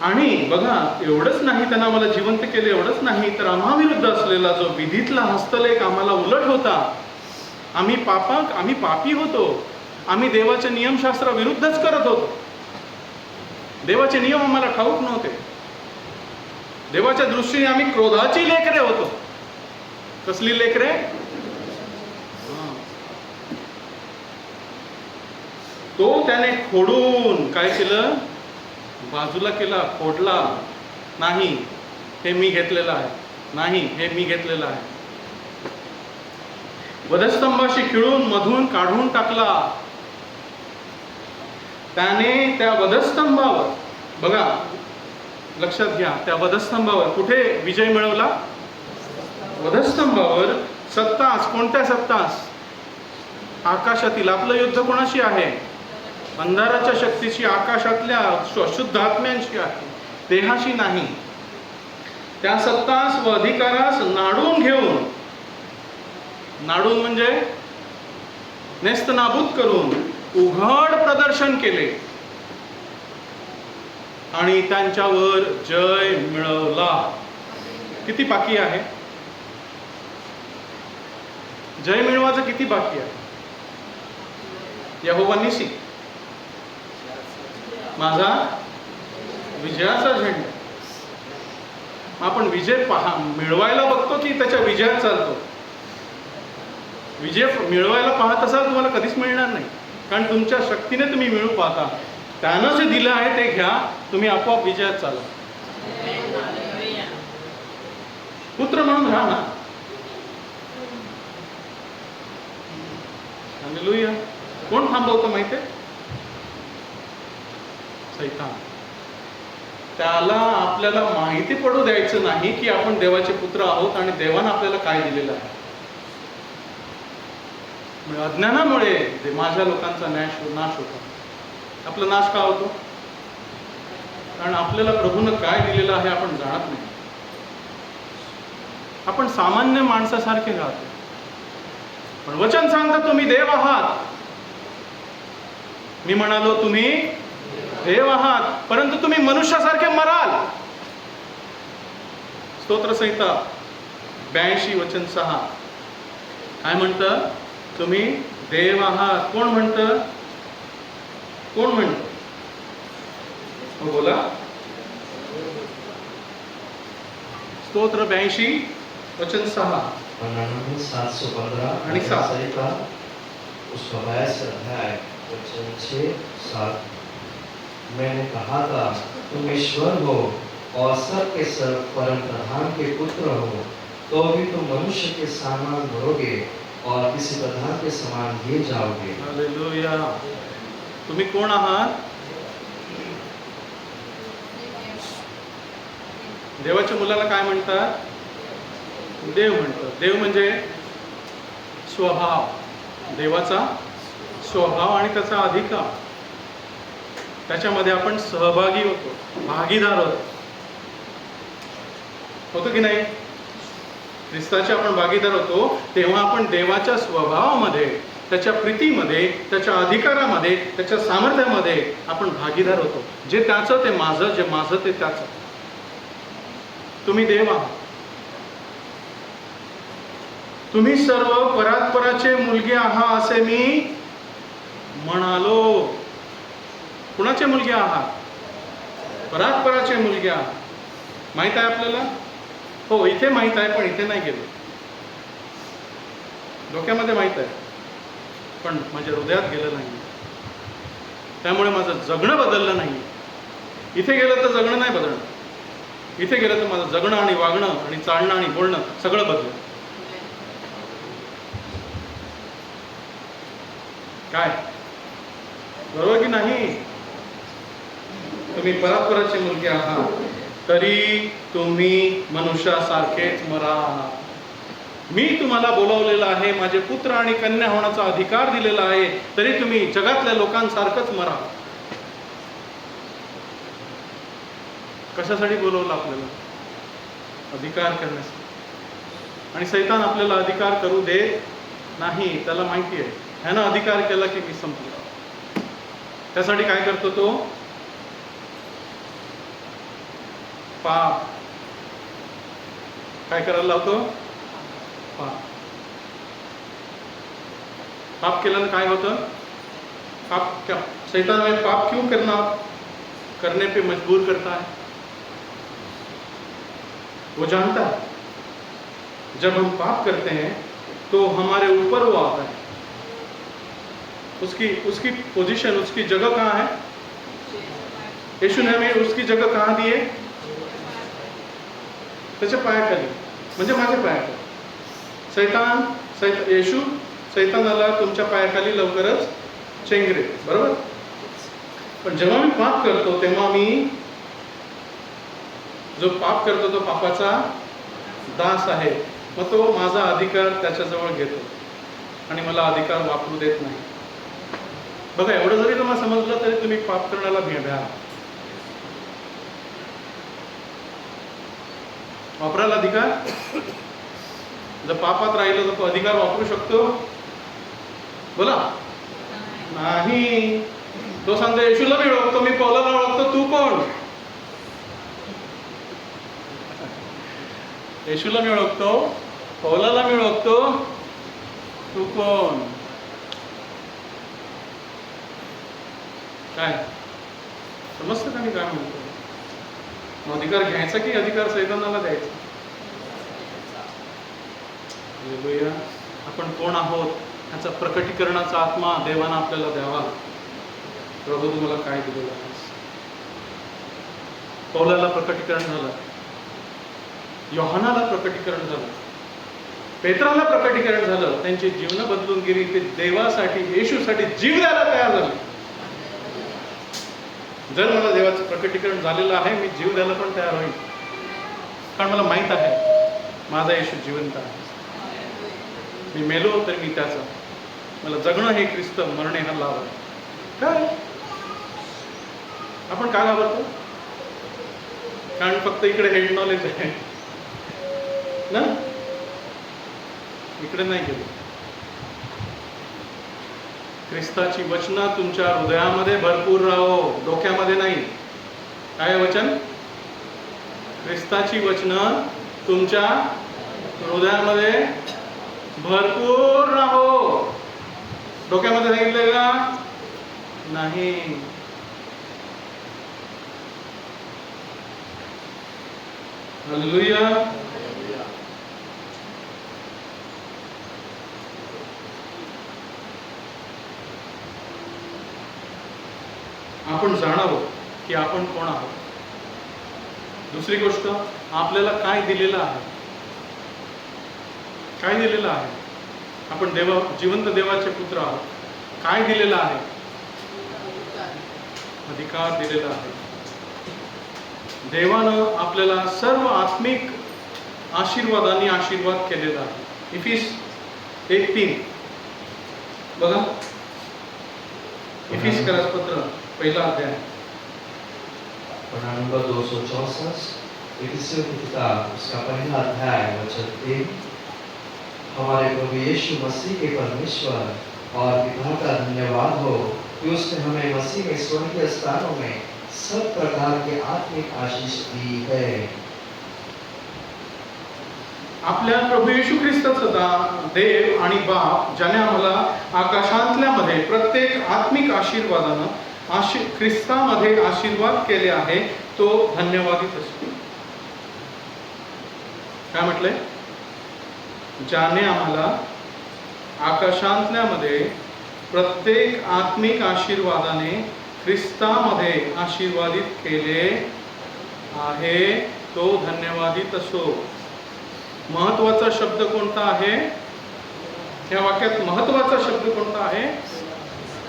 आणि बघा, एवढंच नाही, त्यांना मला जिवंत केले एवढंच नाही, तर आम्हाविरुद्ध असलेला जो विधीतला हस्तलेख आम्हाला उलट होता. आम्ही पापी होतो. आम्ही देवाचे नियमशास्त्र विरुद्धच करत होतो. देवाचे नियम आम्हाला ठाऊक नव्हते. देवाच्या दृष्टीने आम्ही क्रोधाची लेकरे होतो. कसली लेकरे? तो त्याने खोडून काय केलं, बाजूला केला, फोडला. नाही हे मी घेतलेलं आहे, नाही हे मी घेतलेलं आहे. वधस्तंभाशी खिळून मधून काढून टाकला. त्याने त्या वधस्तंभावर, बघा लक्षात घ्या, त्या वधस्तंभावर कुठे विजय मिळवला? वधस्तंभावर. सत्तास, कोणत्या सत्तास? आकाशातील. आपलं युद्ध कोणाशी आहे? अंधाराच्या शक्तीशी, आकाशातल्या अशुद्ध आत्म्यांशी आहे, देहाशी नाही. त्या सत्तास व अधिकारास नाडून घेऊन, नाडून म्हणजे नेस्तनाबूत करून उघड प्रदर्शन केले आणि त्यांच्यावर जय मिळवला. किती बाकी आहे? जय मिळवायचं किती बाकी आहे? यहोवा निसी, माझा विजयाचा झेंडा. आपण विजय मिळवायला बघतो की त्याच्या विजयात चालतो? विजय मिळवायला पाहत असाल तुम्हाला कधीच मिळणार नाही, कारण तुमच्या शक्तीने तुम्ही मिळवू पाहता. त्यानं जे दिलं आहे ते घ्या, तुम्ही आपोआप विजयात चाला. पुत्र म्हणून राहा ना. हालेलुया. कोण थांबवतं माहितीये? सैतान. त्याला आपल्याला माहिती पडू द्यायचं नाही की आपण देवाचे पुत्र आहोत आणि देवानं आपल्याला काय दिलेलं आहे. अज्ञानामुळे माझ्या लोकांचा नाश होतो. आपला नाश का होतो? कारण आपल्याला प्रभूनं काय दिलेलं आहे आपण जाणत नाही. आपण सामान्य माणसासारखे राहतो. पण वचन सांगतं तुम्ही देव आहात. मी म्हणालो तुम्ही देव आहात, परंतु तुम्ही मनुष्यासारखे मराल. स्तोत्रसंहिता 82 वचन 6 काय म्हणतं? तुम्ही देव आहात. कोण म्हणतं? कोण म्हणतं? हो बोला. स्तोत्र 82 वचन 6 715 आणि 7 उसका 22 अध्याय वचन 6-7। मैंने कहा था तुम ईश्वर हो और सब के सब परम प्रधान के पुत्र हो, तो भी तुम मनुष्य के समान मरोगे और किसी प्रधान के समान गिर जाओगे। हालेलुया. तुम्ही कोण आहात? देवाच्या मुलाला काय म्हणतात? देव म्हणतात. देव म्हणजे स्वभाव, देवाचा स्वभाव आणि त्याचा अधिकार. त्याच्यामध्ये आपण सहभागी होतो, भागीदार होतो की नाही? ख्रिस्ताचे आपण भागीदार होतो तेव्हा आपण देवाच्या स्वभावामध्ये, त्याच्या प्रीतीमध्ये, त्याच्या अधिकारामध्ये, त्याच्या सामर्थ्यामध्ये आपण भागीदार होतो. जे त्याचं ते माझं, जे माझं ते त्याचं. तुम्ही देव आहात. तुम्ही सर्व परात्पराचे मुलगे आहात असे मी म्हणालो. कुणाचे मुलगे आहात? परात्पराचे मुलगे आहात. माहित आहे आपल्याला? हो, इथे माहित आहे, पण इथे नाही गेलो. डोक्यामध्ये माहित आहे, पण माझ्या हृदयात गेलं नाही. त्यामुळे माझं जगणं बदललं नाही. इथे गेलं तर जगणं नाही बदलणं. इथे गेलं तर माझं जगणं आणि वागणं आणि चालणं आणि बोलणं सगळं बदललं. काय बरोबर की नाही? तुम्ही परात्पराचे मुलगे आहात, तरी तुम्ही मनुष्यासारखेच मरा. मी तुम्हाला बोलावलेलं आहे, माझे पुत्र आणि कन्या होण्याचा अधिकार दिलेला आहे, तरी तुम्ही जगातल्या लोकांसारखंच मरा. कशासाठी बोलवलं आपल्याला? अधिकार करण्यासाठी. आणि सैतान आपल्याला अधिकार करू दे नाही. त्याला माहिती आहे ह्यानं अधिकार केला की मी संपलो. त्यासाठी काय करतो तो? पाप. काय करायला लावतो? पाप. पाप केल्यानं काय होतं? पाप क्या शैतान हमें पाप क्यों करने पे मजबूर करता है? वो जानता है जब हम पाप करते हैं तो हमारे ऊपर वो आता है, उसकी उसकी पोजीशन, उसकी जगह कहाँ है? यीशु ने हमें उसकी जगह कहाँ दी आहे? त्याच्या पायाखाली, म्हणजे माझ्या पायाखाली. येशू सैतानाला तुमच्या पायाखाली लवकरच चेंगरे, बरोबर? पण जेव्हा मी पाप करतो तेव्हा मी जो पाप करतो तो पापाचा दास आहे. मग तो माझा अधिकार त्याच्याजवळ घेतो आणि मला अधिकार वापरू देत नाही. बघा, एवढं जरी तुम्हाला समजलं तरी तुम्ही पाप करण्याला भ्या. वापरायला अधिकार, जर पापात राहिलं तर तो अधिकार वापरू शकतो? बोला, नाही. तो सांगतो येशूला मी ओळखतो, मी पौलाला ओळखतो, तू कोण? येशूला मी ओळखतो, पौलाला मी ओळखतो, तू कोण? काय समजतं का मी काय म्हणतो? मग अधिकार घ्यायचा की अधिकार सैतानाला द्यायचा? हालेलुया. आपण कोण आहोत ह्याचा प्रकटीकरणाचा आत्मा देवानं आपल्याला द्यावा. प्रभू तुम्हाला काय दिलेलं आहे? पौलाला प्रकटीकरण झालं, योहानाला प्रकटीकरण झालं, पेत्राला प्रकटीकरण झालं. त्यांची जीवन बदलून गेली. ते देवासाठी, येशूसाठी जीव द्यायला तयार झाले. जर मला देवाचं प्रकटीकरण झालेलं आहे, मी जीव द्यायला पण तयार होईल, कारण मला माहित आहे माझा येशू जिवंत आहे. मी मेलो तर मी त्याचा. मला जगणं हे ख्रिस्त, मरणे हा लाभ आहे. काय आपण का घाबरतो? कारण फक्त इकडे हेड नॉलेज आहे ना, इकडे नाही गेलो. ख्रिस्ताची वचनं तुमच्या हृदयामध्ये भरपूर राहो, डोक्यामध्ये नाही. काय वचन? ख्रिस्ताची वचनं तुमच्या हृदयामध्ये भरपूर राहो. डोक्यामध्ये सांगितलंय का? नाही. हालेलुया. आपण जाणावं की आपण कोण आहोत. दुसरी गोष्ट, आपल्याला काय दिलेलं आहे? काय दिलेलं आहे? आपण जिवंत देवाचे पुत्र आहोत. काय दिलेलं आहे? अधिकार दिलेला आहे. देवानं आपल्याला सर्व आत्मिक आशीर्वादांनी आशीर्वाद केलेला आहे. इफिस 1:3 बघा. इफिस पत्र पहला अध्याय, प्रणाम नंबर 264, इफिसियों की किताब उसका पहला अध्याय वचन 3। हमारे प्रभु यीशु मसीह के परमेश्वर और पिता का धन्यवाद हो कि उसने हमें मसीह में स्वर्गीय स्थानों में सब प्रकार के आत्मिक आशीष दी है। आपल्या प्रभू येशू ख्रिस्ताचा देव आणि बाप, ज्याने आम्हाला आकाशांतल्यामध्ये प्रत्येक आत्मिक आशीर्वादानं ख्रिस्तामध्ये आशीर्वाद केले आहे, तो धन्यवादित असतो. काय म्हटलंय? ज्याने आम्हाला आकाशांतल्यामध्ये प्रत्येक आत्मिक आशीर्वादाने ख्रिस्तामध्ये आशीर्वादित केले आहे, तो धन्यवादित असो. महत्वाचा शब्द कोणता आहे या वाक्यात? महत्वाचा शब्द कोणता आहे?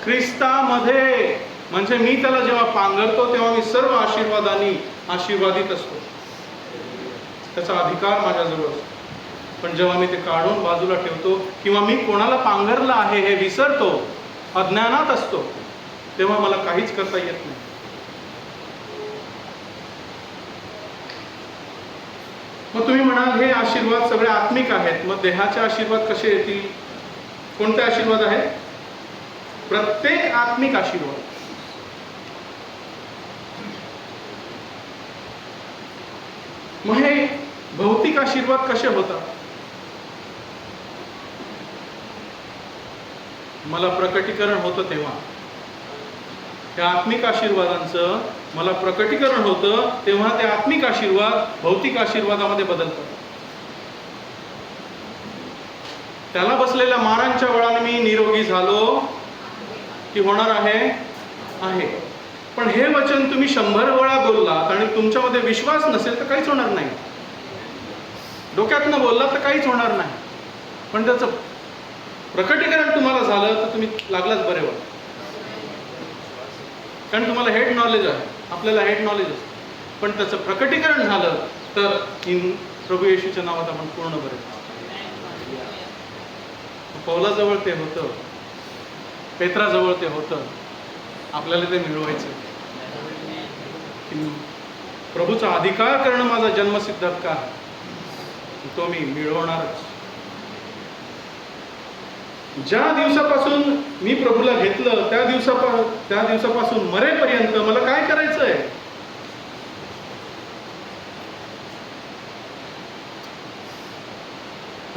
ख्रिस्तामध्ये. म्हणजे मी त्याला जेव्हा पांघरतो तेव्हा मी सर्व आशीर्वादांनी आशीर्वादित असतो. त्याचा अधिकार माझ्याजवळ असतो. पण जेव्हा मी ते काढून बाजूला ठेवतो किंवा मी कोणाला पांघरलं आहे हे विसरतो, अज्ञानात असतो, तेव्हा मला काहीच करता येत नाही. मग तुम्ही म्हणाल हे आशीर्वाद सगळे आत्मिक आहेत, मग देहाचे आशीर्वाद कसे येतील? कोणते आशीर्वाद आहेत? प्रत्येक आत्मिक आशीर्वाद. मग हे भौतिक आशीर्वाद कसे होतात? मला प्रकटीकरण होतं तेव्हा त्या आत्मिक आशीर्वादांचं मला प्रकटीकरण होतं, तेव्हा ते आत्मिक आशीर्वाद भौतिक आशीर्वादामध्ये बदलतात. त्याला बसलेल्या मारांच्या बळाने मी निरोगी झालो की होणार आहे. पण हे वचन तुम्ही 100 वेळा बोललात आणि तुमच्यामध्ये विश्वास नसेल तर काहीच होणार नाही. डोक्यातनं बोललात तर काहीच होणार नाही. पण त्याचं प्रकटीकरण तुम्हाला झालं तर तुम्ही लागलाच बरे व्हा. कारण तुम्हाला हेड नॉलेज आहे, आपल्याला हेड नॉलेज असतं. पण त्याचं प्रकटीकरण झालं तर प्रभू येशूच्या नावात आपण पूर्ण बरे. पौलाजवळ ते होतं, पेत्राजवळ ते होतं, आपल्याला ते मिळवायचं. प्रभूचा अधिकार करणं माझा जन्मसिद्ध हक्क आहे, तो मी मिळवणारच. ज्या दिवसापासून मी प्रभूला घेतलं त्या दिवसापासून मरेपर्यंत मला काय करायचंय?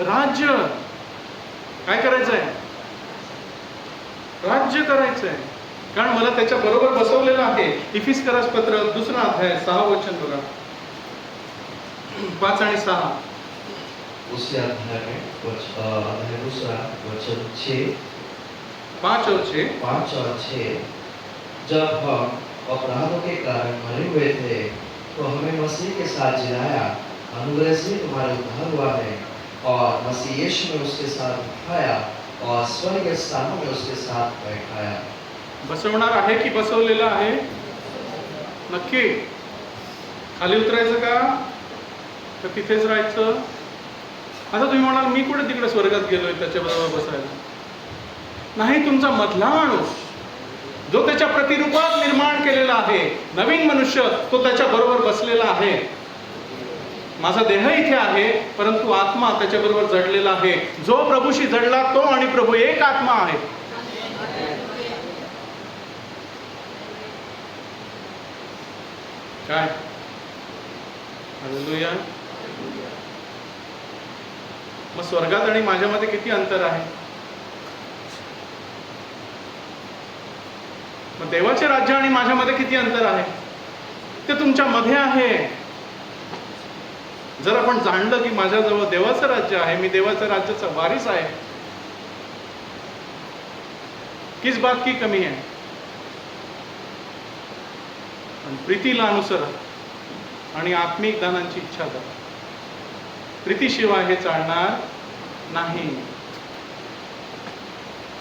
राज्य. काय करायचंय? राज्य करायचंय. कारण मला त्याच्या बरोबर बसवलेलं आहे. इफिसकरास पत्र 2 अध्याय 6 वचन बघा, 5 आणि 6. उसी अध्याय में अध्याय 2 वचन 6, 5 और 6. 5 और 6, जब हम अपराधों के कारण मरे हुए थे तो हमें मसीह के साथ जिलाया, अनुग्रह से तुम्हारा उद्धार हुआ है, और मसीह यीशु में उसके साथ उठाया और स्वर्गीय स्थानों में उसके साथ बैठाया. बसवणार आहे की बसवलेलं आहे? नक्की. खाली उतरायचं का तर तिथेच राहायचं? आता तुम्ही म्हणाल मी कुठे तिकडे स्वर्गात गेलोय त्याच्याबरोबर बसायला? नाही, तुमचा मधला माणूस जो त्याच्या प्रतिरूपात निर्माण केलेला आहे, नवीन मनुष्य, तो त्याच्या बरोबर बसलेला आहे. माझा देह इथे आहे परंतु आत्मा त्याच्याबरोबर जडलेला आहे. जो प्रभूशी जडला तो आणि प्रभू एक आत्मा आहे. काय? हालेलुया. मग स्वर्गात आणि माझ्यामध्ये किती अंतर आहे? मग देवाचे राज्य आणि माझ्यामध्ये किती अंतर आहे? ते तुमच्या मध्ये आहे. जर आपण जाणलं की माझ्याजवळ देवाचं राज्य आहे, मी देवाच्या राज्याचा वारिस आहे, किस बात की कमी है? प्रीतीला अनुसरा आणि आत्मिक दानांची इच्छा करा. प्रीतीशिवाय हे चालणार नाही.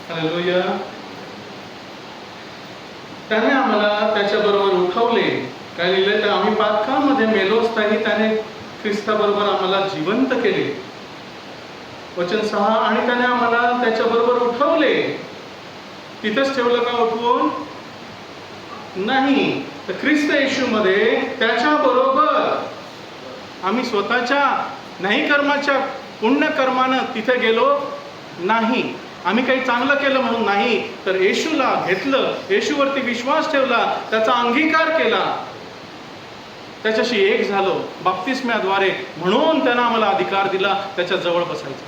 हालेलुया. त्याने आम्हाला त्याच्याबरोबर उठवले. काय लिहिलंय तर आम्ही पातकामध्ये मेलो असताही त्याने ख्रिस्ताबरोबर आम्हाला जिवंत केले. वचन 6. आणि त्याने आम्हाला त्याच्याबरोबर उठवले. तिथेच ठेवलं का उठवून? नाही. तर ख्रिस्त येशूमध्ये त्याच्याबरोबर आम्ही स्वतःच्या नाही कर्माच्या पुण्य कर्मानं तिथे गेलो नाही. आम्ही काही चांगलं केलं म्हणून नाही, तर येशूला घेतलं, येशूवरती विश्वास ठेवला, त्याचा अंगीकार केला, त्याच्याशी एक झालो बाप्तिस्म्याद्वारे. म्हणून त्यानं आम्हाला अधिकार दिला त्याच्या जवळ बसायचा.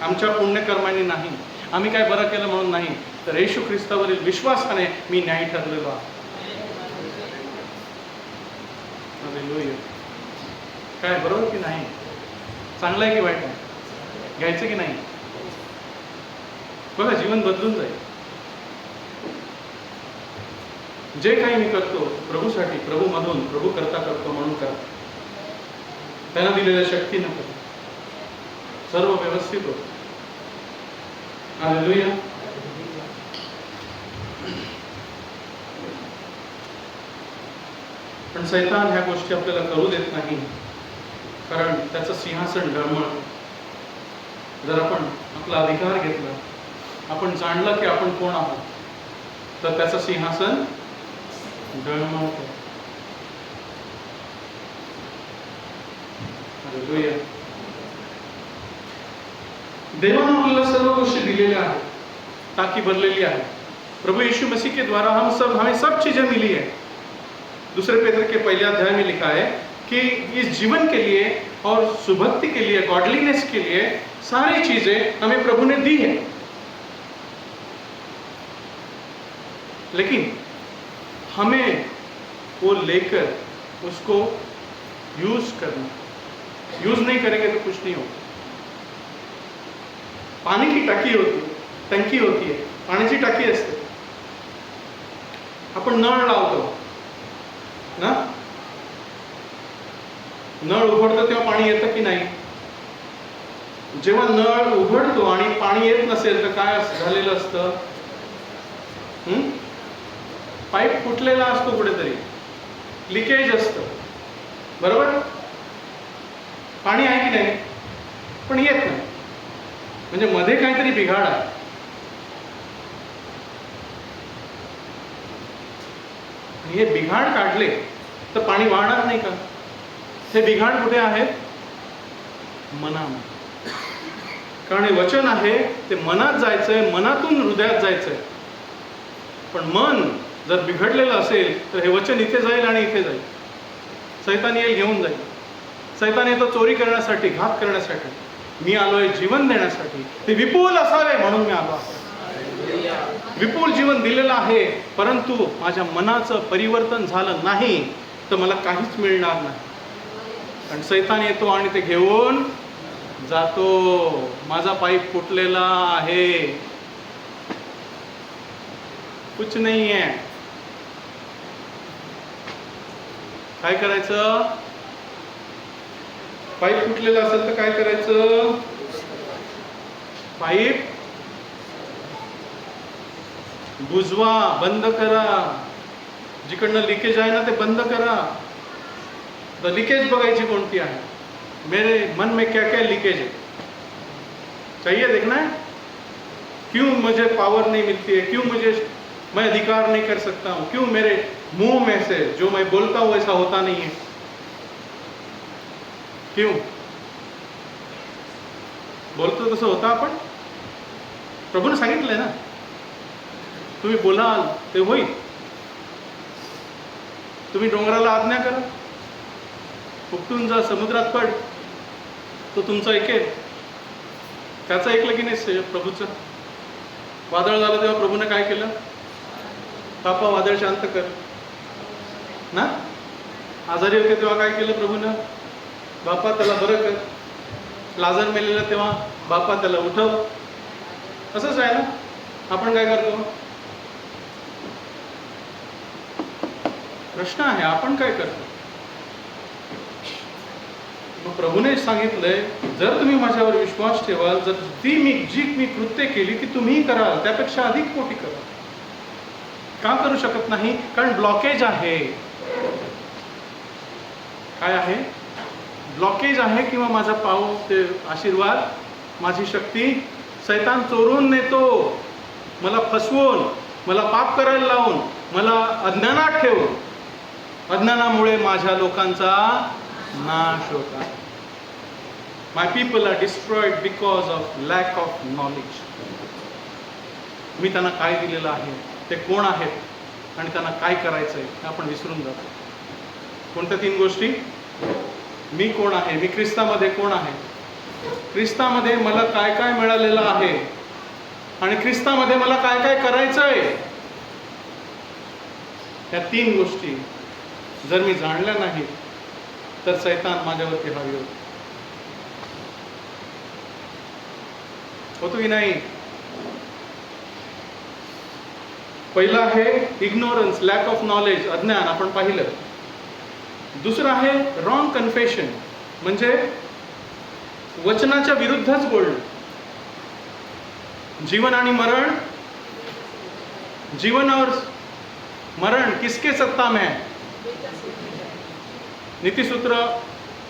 आमच्या पुण्यकर्मांनी नाही, आम्ही काय बरं केलं म्हणून नाही, तर येशू ख्रिस्तावरील विश्वासाने मी न्यायी ठरलेलो आहे. हालेलुया. काय बरोबर की नाही? चांगलं आहे की वाईट आहे? घ्यायचं की नाही? बघा, जीवन बदलून जाईल. जे काही मी करतो प्रभूसाठी, प्रभूमधून, प्रभू करता करतो म्हणून करा. त्यांना दिलेल्या शक्तीनं करा. सर्व व्यवस्थित होतं. हालेलुया. पण सैतान ह्या गोष्टी आपल्याला करू देत नाही, कारण त्याचं सिंहासन डळमळतं. जर आपण आपला अधिकार घेतला, आपण जाणलं की आपण कोण आहोत, तर त्याचं सिंहासन डळमळतं. हालेलुया. देवाने आपल्याला सर्व गोष्टी दिलेल्या आहेत, टाकी भरलेली आहे. प्रभु यीशु मसीह के द्वारा हमें सब चीजें मिली है. दूसरे पेत्र के 1 अध्याय में लिखा है कि इस जीवन के लिए और सुभक्ति के लिए, गॉडलीनेस के लिए सारी चीजें हमें प्रभु ने दी है. लेकिन हमें वो लेकर उसको यूज करना. यूज नहीं करेंगे तो कुछ नहीं होगा. पानी की टंकी होती, टंकी होतीये, पाण्याची टाकी असते. आपण नळ लावतो ना, नळ उघडतो तेव्हा पाणी येतं की नाही? जेव्हा नळ उघडतो आणि पाणी येत नसेल तर काय झालेलं असतं? पाईप फुटलेला असतो, कुठेतरी लिकेज असतं, बरोबर? पाणी आहे की नाही, पण येत नाही, म्हणजे मध्ये काहीतरी बिघाड आहे. हे बिघाड काढले तर पाणी वाहणार नाही का? हे बिघाड कुठे आहे? मनामध्ये. कारण हे वचन आहे ते मनात जायचंय, मनातून हृदयात जायचंय. पण मन जर बिघडलेलं असेल तर हे वचन इथे जाईल आणि इथे जाईल. सैतान येईल, घेऊन जाईल. सैतान येतो चोरी करण्यासाठी, घात करण्यासाठी. मी आलोय जीवन देण्यासाठी, ते विपुल असावे म्हणून मी आलो आहे. विपुल जीवन दिलेलं आहे, परंतु माझ्या मनाचं परिवर्तन झालं नाही तर मला काहीच मिळणार नाही. आणि सैतान येतो आणि ते घेऊन जातो. माझा पाईप फुटलेला आहे, कुछ नाही आहे. काय करायचं? पाईप फुटलेला असेल तर काय करायचं? पाईप बुजवा, बंद करा. जिकडनं लिकेज आहे ना ते बंद करा. तर लिकेज बघायची कोणती आहे? मेरे मन में क्या क्या लीकेज है, चाहिए देखना है. क्यों मुझे पावर नहीं मिलती है, क्यों मैं अधिकार नहीं कर सकता हूं, क्यों मेरे मुंह में से जो मैं बोलता हूं ऐसा होता नहीं है, क्यों बोलतो तसं होता आपण? प्रभूने सांगितलंय ना, तुम्ही बोलाल ते होईल. तुम्ही डोंगराला आज्ञा करा, उपटून जा, समुद्रात पड, तो तुमचं ऐकेल. त्याचं ऐकलं की नाही प्रभूचं? वादळ झालं तेव्हा प्रभूने काय केलं? बापा वादळ शांत कर ना. आजारी होते तेव्हा काय केलं प्रभूनं? बापा त्याला बरं कर. लाजर मेलेलं तेव्हा बापा त्याला उठव. असंच आहे ना. आपण काय करतो? प्रश्न आहे, आपण काय करतो? मग प्रभूने सांगितलंय, जर तुम्ही माझ्यावर विश्वास ठेवाल, जर जी मी कृत्य केली ती तुम्ही कराल, त्यापेक्षा अधिक मोठी करा. का करू शकत नाही? कारण ब्लॉकेज आहे. काय आहे? ब्लॉकेज आहे. किंवा माझा पाव ते आशीर्वाद, माझी शक्ती सैतान चोरून नेतो, मला फसवून, मला पाप करायला लावून, मला अज्ञानात ठेवून. अज्ञानामुळे माझ्या लोकांचा नाश होत आहे. My people are destroyed because of lack of knowledge. मी त्यांना काय दिलेलं आहे, ते कोण आहेत आणि त्यांना काय करायचंय हे आपण विसरून जातो. कोणत्या 3 गोष्टी? मी कोण आहे, मी ख्रिस्तामध्ये कोण आहे, ख्रिस्तामध्ये मला काय काय मिळालेलं आहे आणि ख्रिस्तामध्ये मला काय काय करायचंय. या 3 गोष्टी जर मी जाणल्या नाही तर सैतान माझ्यावरती हावी होतो की नाही? पहिलं आहे इग्नोरन्स, लॅक ऑफ नॉलेज, अज्ञान, आपण पाहिलं. दुसरं आहे रॉंग कन्फेशन, म्हणजे वचनाच्या विरुद्धच बोलणं. जीवन आणि मरण, जीवन और मरण किसके सत्ता में है? नीतिसूत्र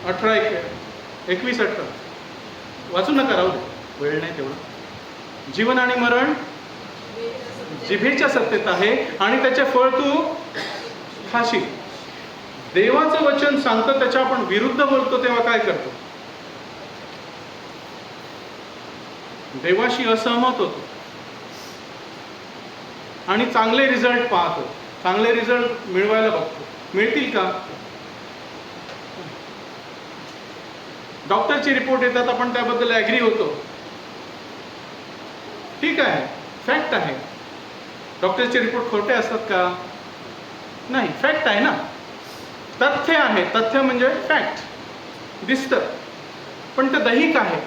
18:21-18 वाचू नका, राहू दे, वेळ नाही तेवढा. जीवन आणि मरण जिभेच्या सत्तेत आहे आणि त्याचे फळ तू खाशील. देवाचं वचन सांगतं, त्याच्या आपण विरुद्ध बोलतो तेव्हा काय करतो? देवाशी असहमत होतो आणि चांगले रिझल्ट पाहतो, चांगले रिझल्ट मिळवायला बघतो. मिळतील का? डॉक्टरचे रिपोर्ट येतात, आपण त्याबद्दल ॲग्री होतो, ठीक आहे, फॅक्ट आहे. डॉक्टरचे रिपोर्ट खोटे असतात का? नाही, फॅक्ट आहे ना, तथ्य आहे. तथ्य म्हणजे फॅक्ट, दिसतं, पण ते दैहिक आहे.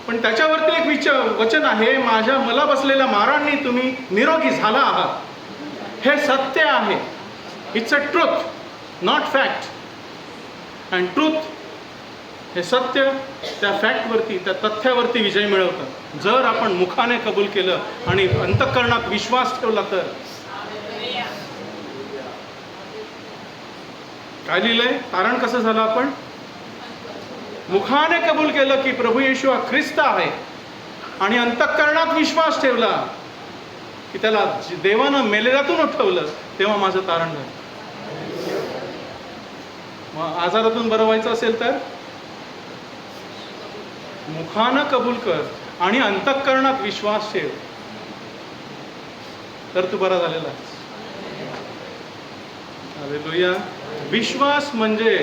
पण पण त्याच्यावरती एक वचन आहे, मला बसलेल्या मारांनी तुम्ही निरोगी झाला आहात. हे सत्य आहे. It's a truth, not fact. And truth, हे सत्य त्या फॅक्टवरती, त्या तथ्यावरती विजय मिळवतं. जर आपण मुखाने कबूल केलं आणि अंतःकरणात विश्वास ठेवला तर. काय लिहिलंय? तारण कसं झालं? आपण मुखाने कबूल केलं की प्रभू येशू हा ख्रिस्त आहे आणि अंतःकरणात विश्वास ठेवला की त्याला देवानं मेलेल्यातून उठवलं, तेव्हा माझं तारण झालं. मग आजारातून बरं व्हायचं असेल तर मुखानं कबूल कर आणि अंतःकरणात विश्वास ठेव, तर तू बरा झालेला आहेस. हालेलुया. विश्वास म्हणजे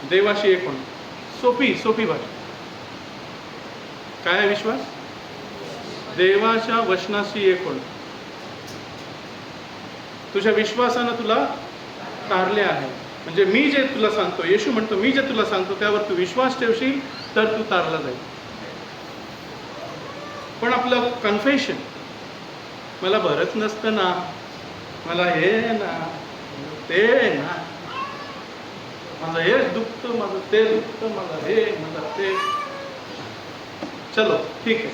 देवाशी एक होणं. सोपी भाषा. काय आहे विश्वास? देवाच्या वचनाशी एक होणं. तुझ्या विश्वासानं तुला तारले आहे. म्हणजे मी जे तुला सांगतो, येशू म्हणतो, मी जे तुला सांगतो त्यावर तू विश्वास ठेवशील तर तू तारला जाईल. पण आपलं कन्फेशन, मला बरंच नसतं ना, मला हे ना, ते ना, माझं हे दुखतं, माझं ते दुखतं, माझं हे, माझं ते. चलो ठीक आहे.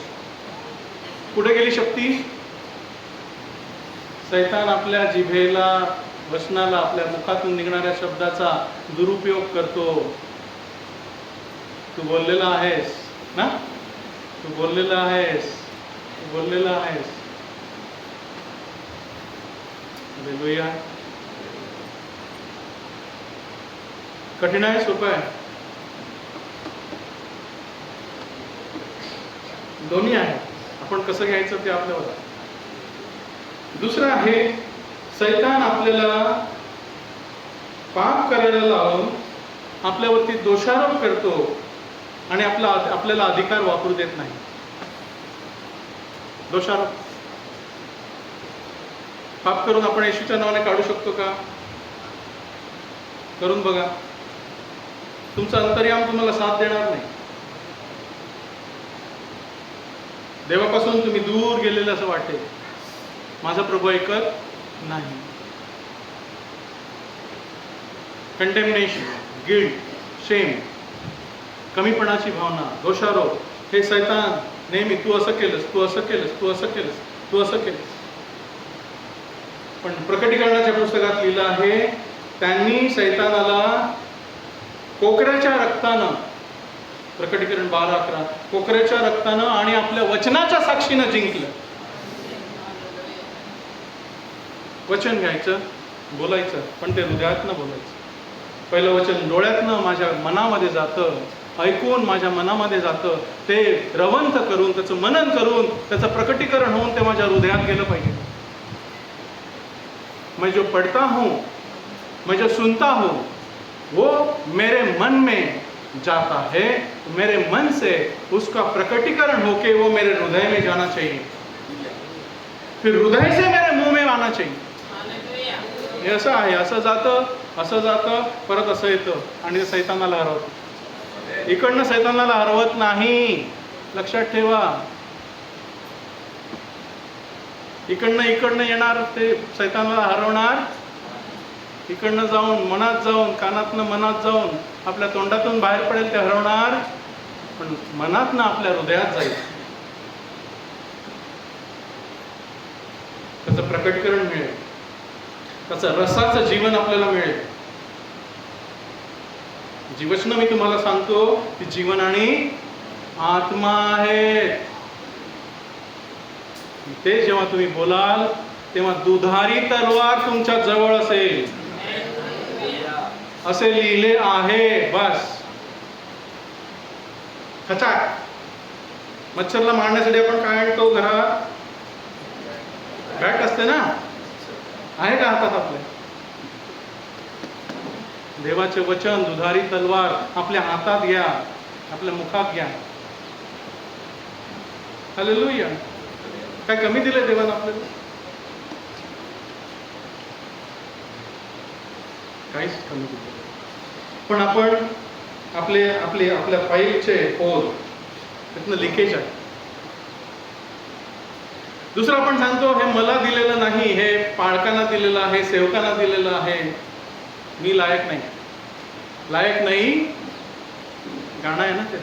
कुठे गेली शक्ती? सैतान आपल्या जिभेला, वचनाला, आपल्या मुखातून निघणाऱ्या शब्दाचा दुरुपयोग करतो. तू बोललेला आहेस ना, तू बोललेला आहेस, तू बोललेला आहेस. हालेलुया. कठीण आहे, सोपं आहे? दोन्ही आहे. आपण कसं घ्यायचं ते आपल्यावर. दुसरं आहे, सैतान आपल्याला पाप करायला लावून आपल्यावरती दोषारोप करतो आणि आपल्याला अधिकार वापरू देत नाही. दोषारोप. पाप करून आपण येशूच्या नावाने काढू शकतो का? करून बघा. तुमचा अंतर्याम तुम्हाला साथ देणार नाही. देवापासून तुम्ही दूर गेलेले असं वाटेल. माझा प्रभू ऐकत नाही. कंडेमनेशन, गिल्ट, शेम, कमीपणाची भावना, दोषारोप, हे सैतान नेहमी तू असं केलंस, तू असं केलंस, तू असं केलंस, तू असं केलंस. पण प्रकटीकरणाच्या पुस्तकात लिहिलं आहे, त्यांनी सैतानाला कोकऱ्याच्या रक्तानं, प्रकटीकरण 12:11, कोकऱ्याच्या रक्तानं आणि आपल्या वचनाच्या साक्षीनं जिंकलं. वचन घ्यायचं, बोलायचं, पण ते हृदयातनं बोलायचं. पहिलं वचन डोळ्यातनं माझ्या मनामध्ये जातं, ऐकून माझ्या मनामध्ये जातं, ते रवंथ करून, त्याचं मनन करून, त्याचं प्रकटीकरण होऊन ते माझ्या हृदयात गेलं पाहिजे. मैं जो पढ़ता हूँ, मैं जो सुनता हूँ, वो मेरे मन में जाता है, मेरे मन से उसका प्रकटीकरण होके वो मेरे हृदय में जाना चाहिए, फिर हृदय से मेरे मुंह में आना चाहिए. हे असं आहे, असं जातं, परत असं येतं आणि ते सैतानाला हरवतं. इकडनं सैतानाला हरवत नाही, लक्षात ठेवा. इकडनं येणार ते सैतानाला हरवणार, इकडनं जाऊन, मनात जाऊन, कानातनं मनात जाऊन, आपल्या तोंडातून बाहेर पडेल ते हरवणार, पण मनातनं आपल्या हृदयात जाईल, त्याचं प्रकटीकरण मिळेल, त्याचं रसाचं जीवन आपल्याला मिळेल. जी वचनं मी तुम्हाला सांगतो ती जीवन आणि आत्मा आहे. ते जेव्हा तुम्ही बोलाल तेव्हा दुधारी तलवार तुमच्या जवळ असेल, असे लिहिले आहे. बस खचाक. मच्छरला मारण्यासाठी आपण काय आणतो घरात? बॅट असते ना, आहे का हातात आपल्या? देवाचे वचन, दुधारी तलवार आपल्या हातात घ्या, आपल्या मुखात घ्या. हालेलुया. काय कमी दिलंय देवानं आपल्याला? काहीच कमी दिलं. पण आपण आपल्या पायीचे पोर त्यातनं लिकेज आहे. दुसरं आपण सांगतो हे मला दिलेलं नाही, हे पालकांना दिलेलं आहे, सेवकांना दिलेलं आहे, मी लायक नाही. लायक नाही गाणं आहे ना ते,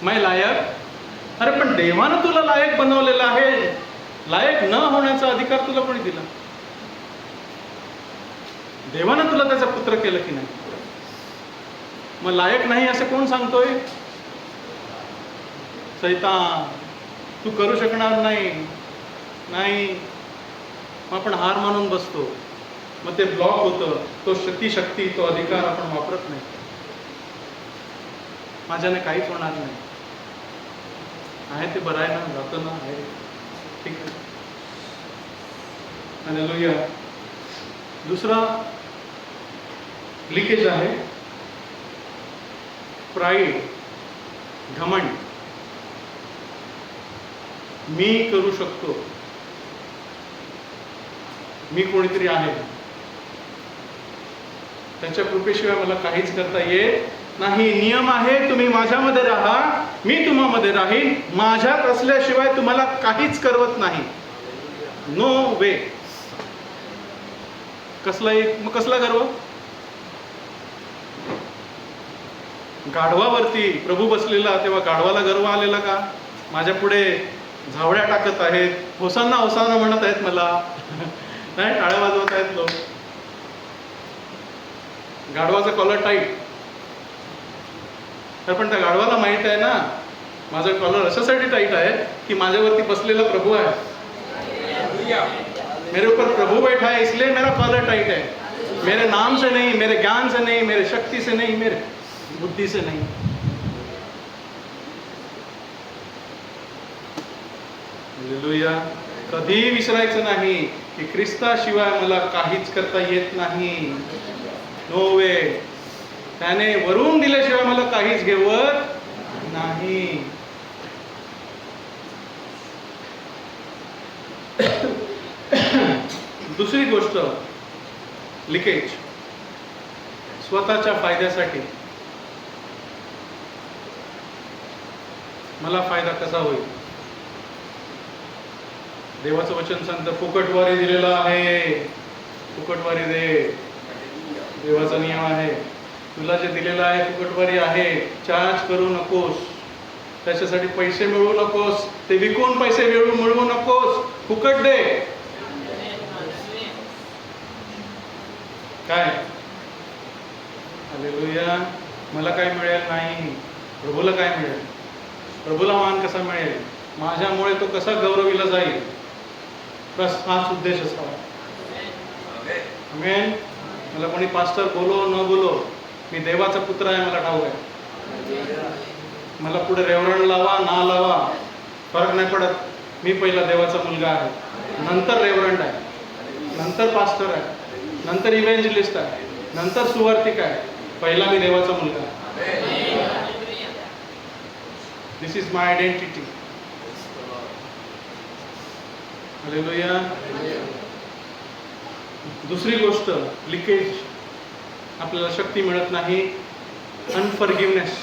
मैं लायक. अरे पण देवानं तुला लायक बनवलेलं आहे. लायक न होण्याचा अधिकार तुला कोणी दिला? देवानं तुला त्याचा पुत्र केलं की नाही? मग लायक नाही असं कोण सांगतोय? सैतान. तू करू शकणार नाही. मग आपण हार मानून बसतो, मग ते ब्लॉक होतं. तो शक्ती तो अधिकार आपण वापरत नाही. माझ्याने काहीच होणार नाही. आहे ते बरं आहे ना, जातं ना, आहे ठीक आहे. हालेलुया. दुसरा लिकेज आहे प्राईड, घमंड. मी करू शकतो, मी कोणीतरी आहे, त्याच्या कृपेशिवाय मला काहीच करता येत नाही. नियम आहे, तुम्ही माझ्यामध्ये राहा, मी तुम्हामध्ये राहीन, माझ्यात असल्याशिवाय तुम्हाला काहीच करवत नाही. नो वे. कसला गर्व? गाढवावरती प्रभू बसलेला, तेव्हा गाढवाला गर्व आलेला का? माझ्या पुढे झावड्या टाकत आहेत, होसांना होसांना म्हणत आहेत मला, नाही टाळ्या वाजवत आहेत लोक. गाढवाचा कॉलर टाईट. तर पण त्या गाढवाला माहित आहे ना, माझा कॉलर अशासाठी टाईट आहे की माझ्यावरती बसलेला प्रभू आहे. मेरे ऊपर प्रभु बैठा है, इसलिए मेरा कॉलर टाइट है. मेरे नाम से नहीं, मेरे ज्ञान से नहीं, मेरे शक्ति से नहीं, मेरे बुद्धि से नहीं. हालेलुया. कधी विसरायचं नाही की ख्रिस्ताशिवाय मला काहीच करता येत नाही. नो वे. त्याने वरून दिल्याशिवाय मला काहीच घेवत नाही. दुसरी गोष्ट लिकेज, स्वतःच्या फायद्यासाठी. मला फायदा कसा होईल? देवाचं वचन सांगतं फुकटवारी दिलेला आहे, फुकटवारी दे. देवाचा नियम आहे, तुला जे दिलेलं आहे फुकटवारी आहे, चार्ज करू नकोस, त्याच्यासाठी पैसे मिळवू नकोस, ते विकून पैसे मिळवू नकोस, फुकट दे. काय? हालेलुया. मला काय मिळेल नाही, प्रभूला काय मिळेल? प्रभूला मान कसा मिळेल? माझ्यामुळे तो कसा गौरविला जाईल? बस हाच उद्देश असावा. आमेन. मला कोणी पास्टर बोलो न बोलो, मी देवाचा पुत्र आहे, मला ठाऊक आहे. मला पुढे रेव्हरंड लावा ना लावा फरक नाही पडत. मी पहिला देवाचा मुलगा आहे, नंतर रेव्हरंड आहे, नंतर पास्टर आहे, नंतर इव्हेंजलिस्ट आहे, नंतर सुवार्तिक आहे. पहिला मी देवाचा मुलगा आहे. दिस इज माय आयडेंटिटी. हालेलुया. दुसरी गोष्ट लिकेज, आपल्याला शक्ती मिळत नाही. अनफॉरगिवनेस,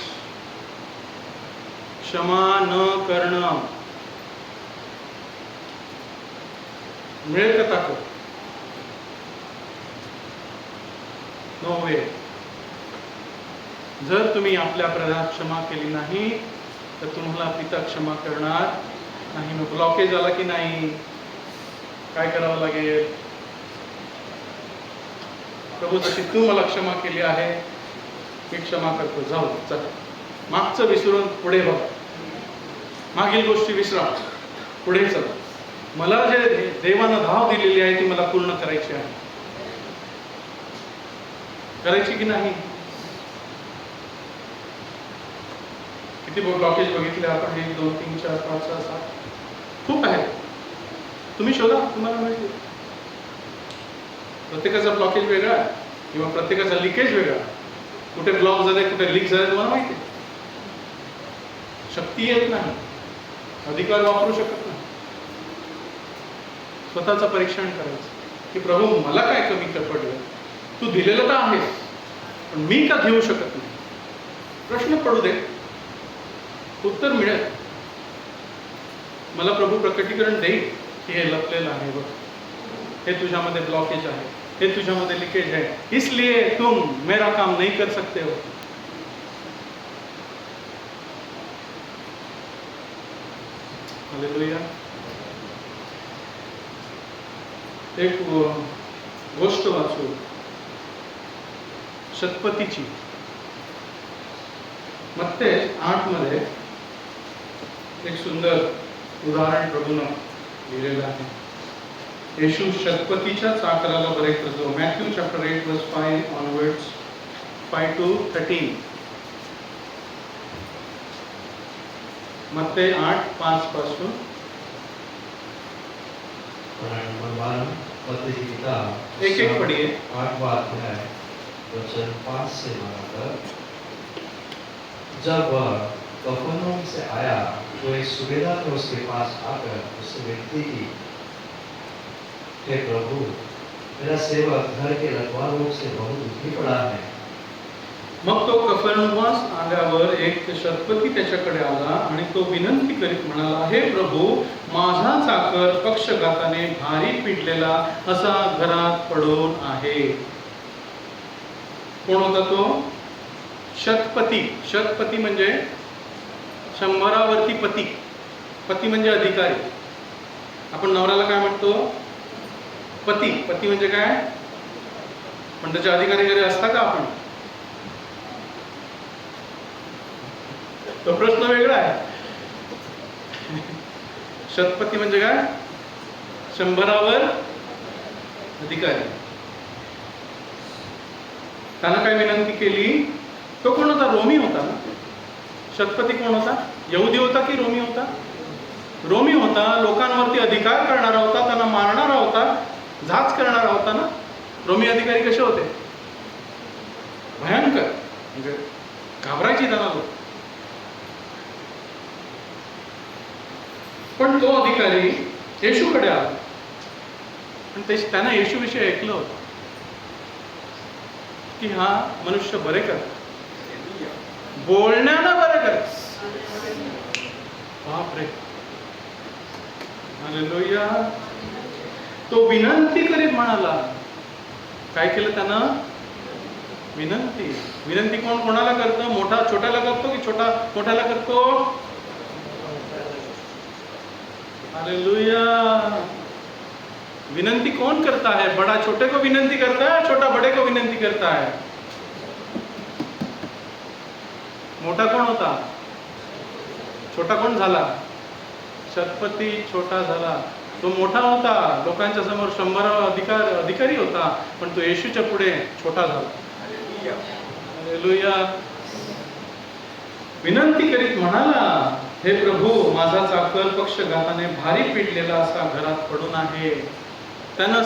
क्षमा न करणं. मिळेल का ताकद? नो वे. जर तुम्ही आपल्या अपराधात क्षमा केली नाही तर तुम्हाला पिता क्षमा करणार नाही. मग ब्लॉकेज आला की नाही, काय करावं लागेल? प्रभू जशी तू मला क्षमा केली आहे, मी क्षमा करतो. जाऊ चल, मागचं विसरून पुढे बघ, मागील गोष्टी विसरा, पुढे चल. मला जे देवानं धाव दिलेली आहे ती मला पूर्ण करायची आहे. करायची की नाही? किती ब्लॉकेज बघितले आपण? 1 2 3 4 5 6 7 खूप आहेत. तुम्ही शोधा, तुम्हाला माहिती. प्रत्येकाचा ब्लॉकेज वेगळा आहे किंवा प्रत्येकाचा लिकेज वेगळा. कुठे ब्लॉक झाले, कुठे लीक झाले, तुम्हाला माहिती. शक्ती येत नाही, अधिकार वापरू शकत नाही. स्वतःचं परीक्षण करायचं की प्रभू मला काय कमी पडलं? तू दिलेलं तर आहेस, पण मी का घेऊ शकत नाही? प्रश्न पडू दे. उत्तर मिळेल. मला प्रभू प्रकटीकरण देईल की हे लपलेलं आहे बघ, हे तुझ्यामध्ये ब्लॉकेज आहे, हे तुझ्यामध्ये लिकेज है, इसलिए तुम मेरा काम नहीं कर सकते हो. हालेलुया. एक गोष्ट वाचू शतपतीची. मत्ते 8 मध्ये एक सुंदर उदाहरण प्रभूनं लिहिलेलं आहे. येशू शतपतीच्या चाकराला बरे करतो. Matthew chapter 8 verse 5 onwards, 5 to 13. मत्ते 8:5 पासून. नंबर 1 मत्ती की किताब एक पढ़िए. 8वां अध्याय वचन 5 से मानकर. जब वह कफरनहूम से आया तो एक सूबेदार ने उसके पास आकर उससे विनती की, हे प्रभु, मेरा सेवक घर के रखवालों से बहुत दुखी पड़ा है. मग तो कफरनहूमास आल्यावर एक शतपती त्याच्याकडे आला आणि तो विनंती करीत म्हणाला, हे प्रभू, माझा चाकर पक्षघाताने भारी पिडलेला असा घरात पडून आहे. कोण होता तो? शतपती. शतपती म्हणजे 100वरती पती. पती म्हणजे अधिकारी. आपण नवऱ्याला काय म्हणतो? पती. पती म्हणजे काय? पण त्याचे अधिकारी घरी असता का आपण? तो प्रश्न वेगळा आहे. शतपती म्हणजे काय? 100वर अधिकारी. त्यानं काय विनंती केली? तो कोण होता? रोमी होता ना. शतपती कोण होता? यहुदी होता की रोमी होता? रोमी होता. लोकांवरती अधिकार करणारा होता, त्यांना मारणारा होता, जाच करणारा होता ना. रोमी अधिकारी कसे होते? भयंकर, म्हणजे घाबरायची त्यांना लोक. पण तो अधिकारी येशूकडे आला आणि त्यानं येशूविषयी ऐकलं होतं की हा मनुष्य बरे करतो, बोलण्यानं बरे करतो. बापरे, हालेलुया. तो विनंती करीत म्हणाला. काय केलं त्यानं? विनंती. विनंती कोण कोणाला करतं? मोठा छोट्याला करतो की छोटा मोठ्याला करतो? हालेलुया. विनंती कौन करता है? बड़ा छोटे को विनंती करता है, छोटा बड़े को विनंती करता है? मोठा कोण होता? छोटा कोण झाला? शतपती छोटा झाला. तो मोठा होता, लोकांच्या समोर 100 अधिकारी होता, पण तो येशूच्या पुढे छोटा झाला. हालेलुया. विनंती करीत म्हणाला, हे प्रभू, माझा चाकर पक्षघाताने भारी पिडलेला असा घरात पडून आहे. त्यानं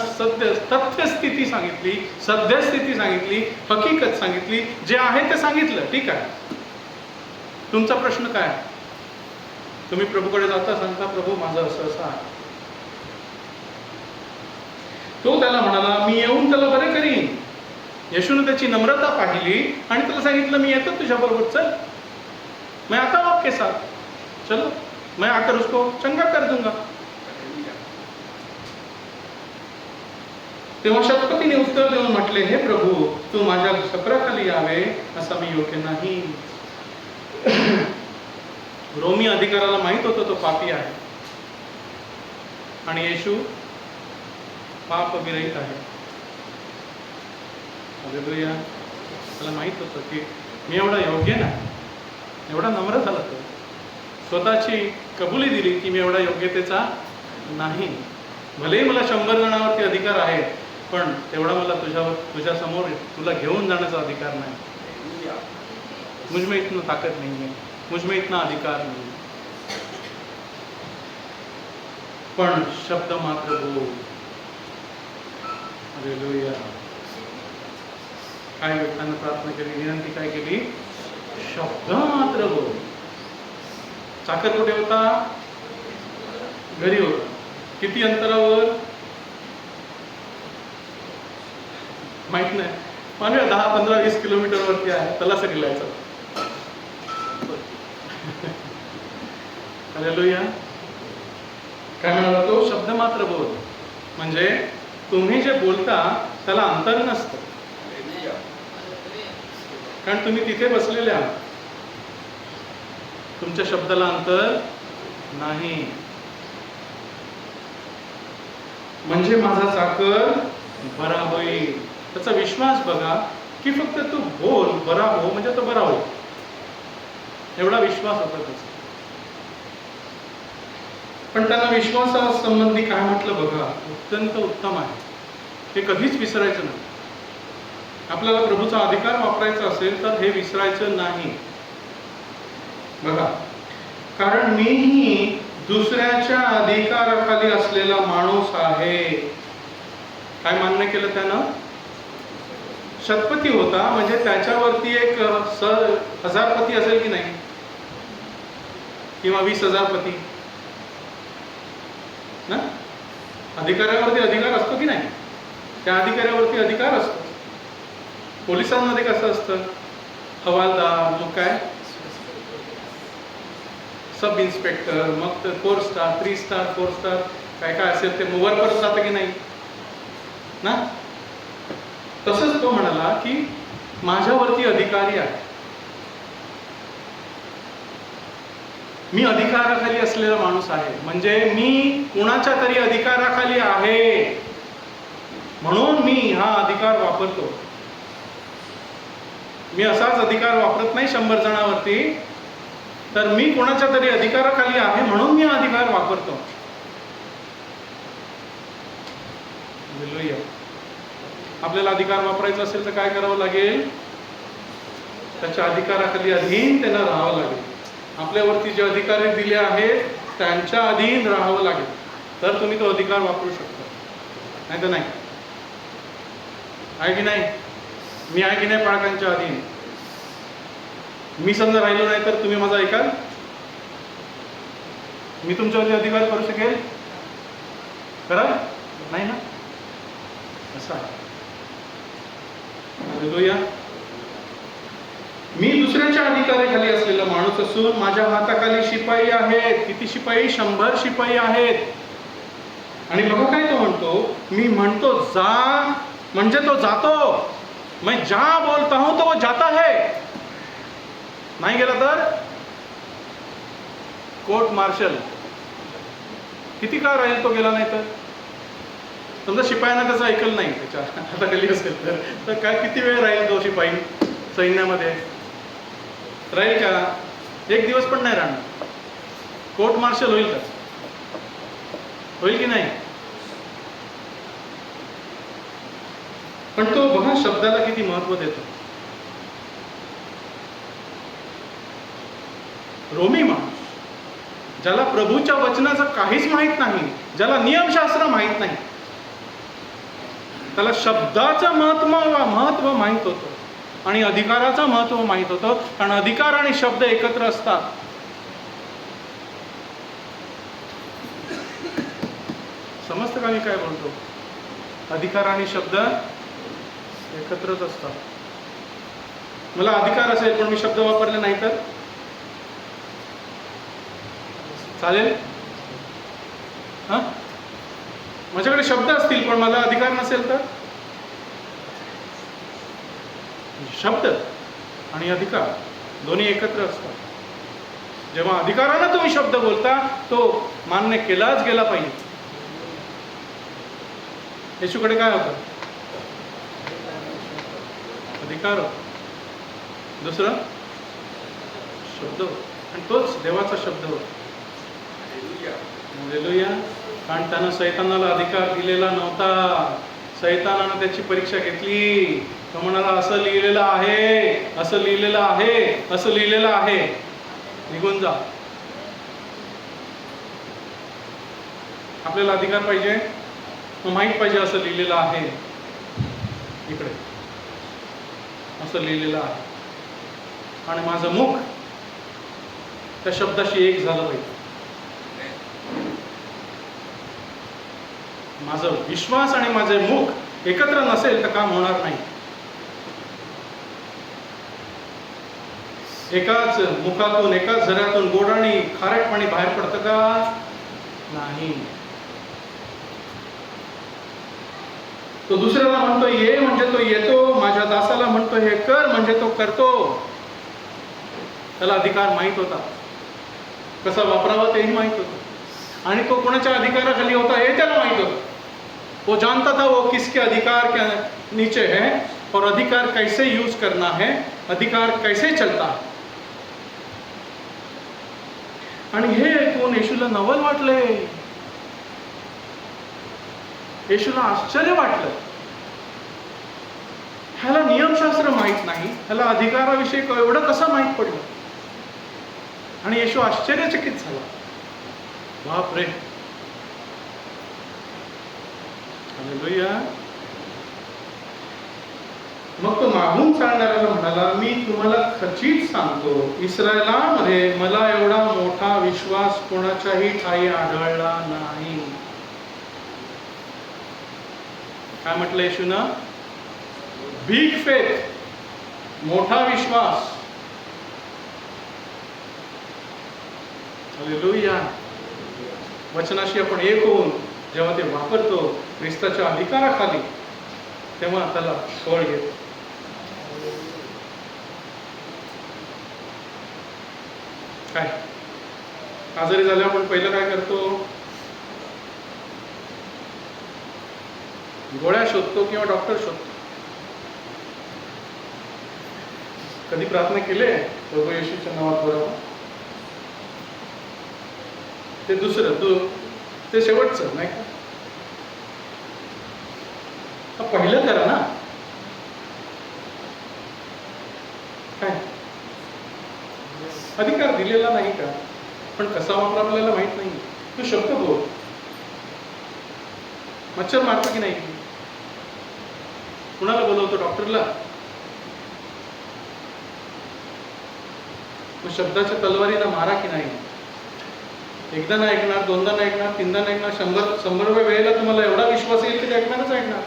तथ्यस्थिती सांगितली, सद्यस्थिती सांगितली, हकीकत सांगितली, जे आहे ते सांगितलं. ठीक आहे. तुमचा प्रश्न काय? तुम्ही प्रभूकडे जाता, सांगता, प्रभू माझं असं असं आहे. तो त्याला म्हणाला, मी येऊन त्याला बरे करीन. येशूने त्याची नम्रता पाहिली आणि त्याला सांगितलं, मी येतो तुझ्या बरोबर, चल, मैं आता हूं आपके साथ, चलो, मैं आकर उसको चंगा कर दूंगा. तेव्हा शतपतीने उत्तर देऊन म्हटले, हे प्रभू, तू माझ्या छपराखाली यावे असा मी योग्य नाही. रोमी अधिकाराला माहित होतं तो पापी आहे आणि येशू पाप विरहित आहे. हालेलुया. त्याला माहित होतं की मी एवढा योग्य नाही. एवढा नम्र झाला तो, स्वतःची कबुली दिली की मी एवढा योग्यतेचा नाही. भलेही मला 100 जणांवरती अधिकार आहे, पण तेवढा मला तुझ्या समोर तुला घेऊन जाण्याचा अधिकार नाही. मुझमें इतना ताकत नहीं है, मुझमें इतना अधिकार नहीं. पण शब्द मात्र बोल. हालेलुया. काय व्यक्तांना प्रार्थना केली, विनंती काय केली? शब्द मात्र बोल. चाकर कुठे होता? घरी होता. किती अंतरावर? माहित नाही. मानूया 10, 15, 20 किलोमीटर वरती आहे. त्याला सगळं जायचं. हालेलुया. काय म्हणाला तो? शब्द मात्र बोल. म्हणजे तुम्ही जे बोलता त्याला अंतर नसतं, कारण तुम्ही तिथे बसलेले आहात. तुमच्या शब्दाला अंतर नाही. म्हणजे माझा चाकर बरा होईल. त्याचा विश्वास बघा की फक्त तू बोल बरा हो म्हणजे तो बरा होईल, एवढा विश्वास होता त्याचा. पण त्यांना विश्वासासंबंधी काय म्हटलं बघा, अत्यंत उत्तम आहे. हे कधीच विसरायचं नाही. आपल्याला प्रभूचा अधिकार वापरायचा असेल तर हे विसरायचं नाही. बघा, कारण मीही दुसऱ्याच्या अधिकाराखाली असलेला माणूस आहे. काय मान्य केलं त्यानं? शतपती होता म्हणजे त्याच्यावरती एक 1000 पती असेल की नाही, किंवा 20,000 पती ना. अधिकाऱ्यावरती अधिकार असतो की नाही? त्या अधिकाऱ्यावरती अधिकार असतो. पोलिसांमध्ये कसं असतं? हवालदार, मग काय सब इन्स्पेक्टर, मग 4 स्टार 3 स्टार 4 स्टार काय काय असेल ते वर परत जातं की नाही ना. तसंच तो म्हणाला की माझ्यावरती अधिकारी आहे. मी अधिकाराखाली असलेला माणूस आहे. म्हणजे मी कुणाच्या तरी अधिकाराखाली आहे, म्हणून मी हा अधिकार वापरतो. मी असाच अधिकार वापरत नाही 100 जणांवरती, तर मी कोणाच्या तरी अधिकाराखाली आहे म्हणून मी हा अधिकार वापरतो. आपल्याला अधिकार वापरायचा असेल तर काय करावं लागेल? त्याच्या अधिकाराखाली अधीन त्यांना राहावं लागेल. आपल्यावरती जे अधिकार दिले आहेत त्यांच्या अधीन राहावं लागेल, तर तुम्ही तो अधिकार वापरू शकता. नाही तर नाही. आहे की नाही? मी आहे की नाही पालकांच्या अधीन? मी समजा राहिलो नाही तर तुम्ही माझा ऐकाल? मी तुमच्यावरती अधिकार करू शकेल? करा नाही ना. असं आहे. हालेलुया. मी दुसऱ्याच्या अधिकाराखाली असलेला माणूस असून माझ्या हाताखाली शिपाई आहेत. किती शिपाई? 100 शिपाई आहेत. आणि बघा काय तो म्हणतो, मी म्हणतो जा म्हणजे तो जातो. मैं जहां बोलता हूं तो वो जाता है. नाही गेला तर कोर्ट मार्शल. किती काळ राहील तो गेला नाही तर? समजा शिपायांना त्याचं ऐकलं नाही, त्याच्या हाताखाली असेल तर काय किती वेळ राहील तो शिपाई सैन्यामध्ये? राहील का? 1 दिवस पण नाही राहणार. कोर्ट मार्शल होईल का? होईल की नाही? पण तो बघा शब्दाला किती महत्व देतो. रोमी माणूस, ज्याला प्रभूच्या वचनाचं काहीच माहित नाही, ज्याला नियमशास्त्र माहित नाही, त्याला शब्दाचं महत्व माहित होतं आणि अधिकाराचं महत्व माहित होतं. कारण अधिकार आणि शब्द एकत्र असतात. समजतं का मी काय बोलतो? अधिकार आणि शब्द एकत्रच असतात. मला अधिकार असेल पण मी शब्द वापरले नाही तर चालेल? हा, माझ्याकडे शब्द असतील पण मला अधिकार नसेल तर? शब्द आणि अधिकार दोन्ही एकत्र असतात. जेव्हा अधिकारानं तुम्ही शब्द बोलता तो मान्य केलाच गेला पाहिजे. येशूकडे काय होतं? अधिकार, दुसरं शब्द, आणि तोच देवाचा शब्द होता. हालेलुया. कारण त्यानं सैतानाला अधिकार दिलेला नव्हता. सैतानानं त्याची परीक्षा घेतली. तो म्हणाला असं लिहिलेलं आहे, असं लिहिलेलं आहे, असं लिहिलेलं आहे, निघून जा. आपल्याला अधिकार पाहिजे, मग माहीत पाहिजे असं लिहिलेलं आहे. इकडे असं लिहिलेलं आहे आणि माझं मुख त्या शब्दाशी एक झालं पाहिजे. माझा विश्वास आणि माझे मुख एकत्र नसेल तर काम होणार नाही. एकाच मुखातून, एकाच झऱ्यातून गोड आणि खारट पाणी बाहेर पडतं का? नाही. तो दुसऱ्याला म्हणतो ये म्हणजे तो येतो, माझ्या दासाला म्हणतो हे कर म्हणजे तो करतो. त्याला अधिकार माहित होता, कसा वापरावा तेही माहित होतं, आणि तो कोणाच्या अधिकाराखाली होता हे त्याला माहित होतं. वो जानता था वो किसके अधिकार के नीचे है और अधिकार कैसे यूज करना है, अधिकार कैसे चलता है. आणि हे ऐकून येशूला नवल वाटले. येशूला आश्चर्य वाटलं. ह्याला नियमशास्त्र माहित नाही, ह्याला अधिकाराविषयी एवढं कसं माहित पडलं. आणि येशू आश्चर्यचकित झाला. बाप रे, हालेलुया. मग तो मागून चालणाऱ्याला म्हणाला, मी तुम्हाला खचित सांगतो, इस्रायलामध्ये मला एवढा मोठा विश्वास कोणाच्याही ठाई आढळला नाही. काय म्हटलं येशूनं? बिग फेथ, मोठा विश्वास. हालेलुया. वचनाशी आपण एक होऊन जेव्हा ते वापरतो ख्रिस्ताच्या अधिकाराखाली, तेव्हा त्याला फळ येतो. काय आजारी झाल्यावर आपण पहिलं काय करतो? गोळ्या शोधतो किंवा डॉक्टर शोधतो. कधी प्रार्थना केले प्रभू येशूच्या नावात बरोबर? ते दुसरं ते शेवटचं नाही का? पहिलं करा ना. काय अधिकार दिलेला नाही का? पण कसा वापरा आपल्याला माहित नाही. तो शब्द बोल. मच्छर मारतो की नाही? कुणाला बोलवतो? डॉक्टरला. मग शब्दाच्या तलवारीला मारा की नाही? एकदा नाही ऐकणार, दोनदा नाही ऐकणार, तीनदा नाही ऐकणार, 100व्या वेळेला तुम्हाला एवढा विश्वास येईल की ते ऐकणारच ऐकणार.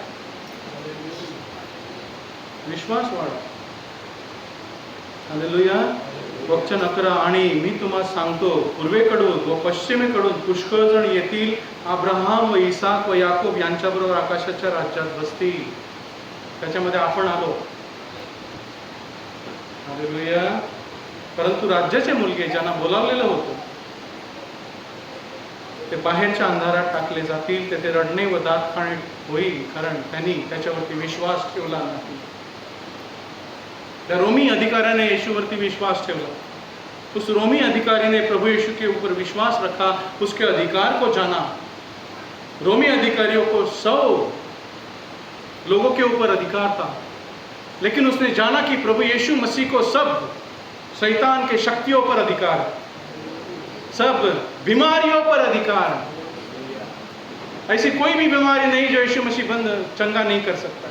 विश्वास वाढ. हालेलुया. वचन 11, आणि मी तुम्हाला सांगतो, पूर्वेकडून व पश्चिमेकडून पुष्कळ जण येतील, अब्राहम व इसाक व याकूब यांच्याबरोबर आकाशाच्या राज्यात बसतील. त्याच्यामध्ये आपण आलो. हालेलुया. परंतु राज्याचे मुलगे ज्यांना बोलावलेलं होतं ते बाहेरच्या अंधारात टाकले जातील, तेथे रडणे व दात खाणे होईल, कारण त्यांनी त्याच्यावरती विश्वास ठेवला नाही. त्या रोमी अधिकाऱ्याने यीशुवरती विश्वास ठेवला. उस रोमी अधिकारी ने प्रभु यीशु के ऊपर विश्वास रखा, उसके अधिकार को जाना. रोमी अधिकारियों को 100 लोगों के ऊपर अधिकार था, लेकिन उसने जाना कि प्रभु यीशु मसीह को सब शैतान के शक्तियों पर अधिकार, सब बीमारियों पर अधिकार. ऐसी कोई भी बीमारी नहीं जो यीशु मसीह बंद चंगा नहीं कर सकता.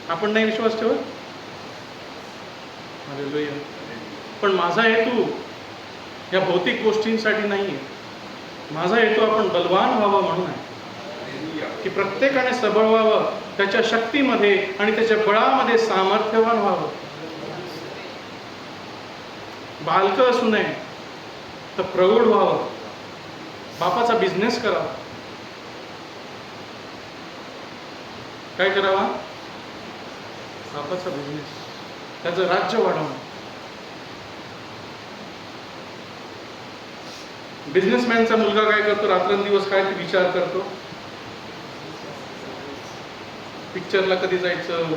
आपण नाही विश्वास ठेवत? हालेलुया. पण माझा हेतू या भौतिक गोष्टींसाठी नाही आहे. माझा हेतू आपण बलवान व्हावा म्हणून आहे, की प्रत्येकाने सबळ व्हावं, त्याच्या शक्तीमध्ये आणि त्याच्या बळामध्ये सामर्थ्यवान व्हावं. बालकं असू नये, तर प्रौढ व्हावं. बापाचा बिझनेस करावा. काय करावा? बापाचा बिझनेस, त्याचं राज्य वाढवणं. बिझनेसमॅनचा मुलगा काय करतो? रात्रंदिवस काय ते विचार करतो? पिक्चरला कधी जायचं,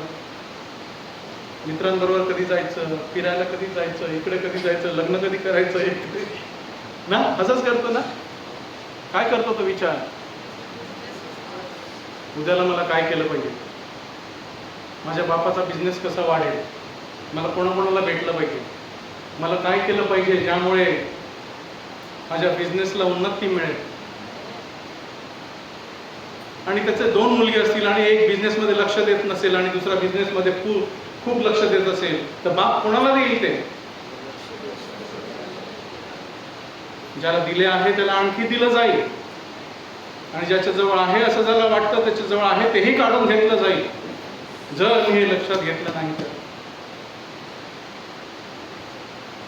मित्रांबरोबर कधी जायचं, फिरायला कधी जायचं, इकडे कधी जायचं, लग्न कधी करायचं, इकडे ना, असंच करतो ना. काय करतो तो विचार? उद्याला मला काय केलं पाहिजे, माझ्या बापाचा बिझनेस कसा वाढेल, मला कोणाकोणाला भेटलं पाहिजे, मला काय केलं पाहिजे ज्यामुळे माझ्या बिझनेसला उन्नती मिळेल. आणि त्याचे 2 मुलगे असतील आणि एक बिझनेसमध्ये लक्ष देत नसेल आणि दुसरा बिझनेसमध्ये खूप लक्ष देत असेल, तर बाप कोणाला देईल? ते ज्याला दिले आहे त्याला आणखी दिलं जाईल, आणि ज्याच्या जवळ आहे असं ज्याला वाटतं त्याच्या जवळ आहे तेही काढून घेतलं जाईल, जर मी हे लक्षात घेतलं नाही तर.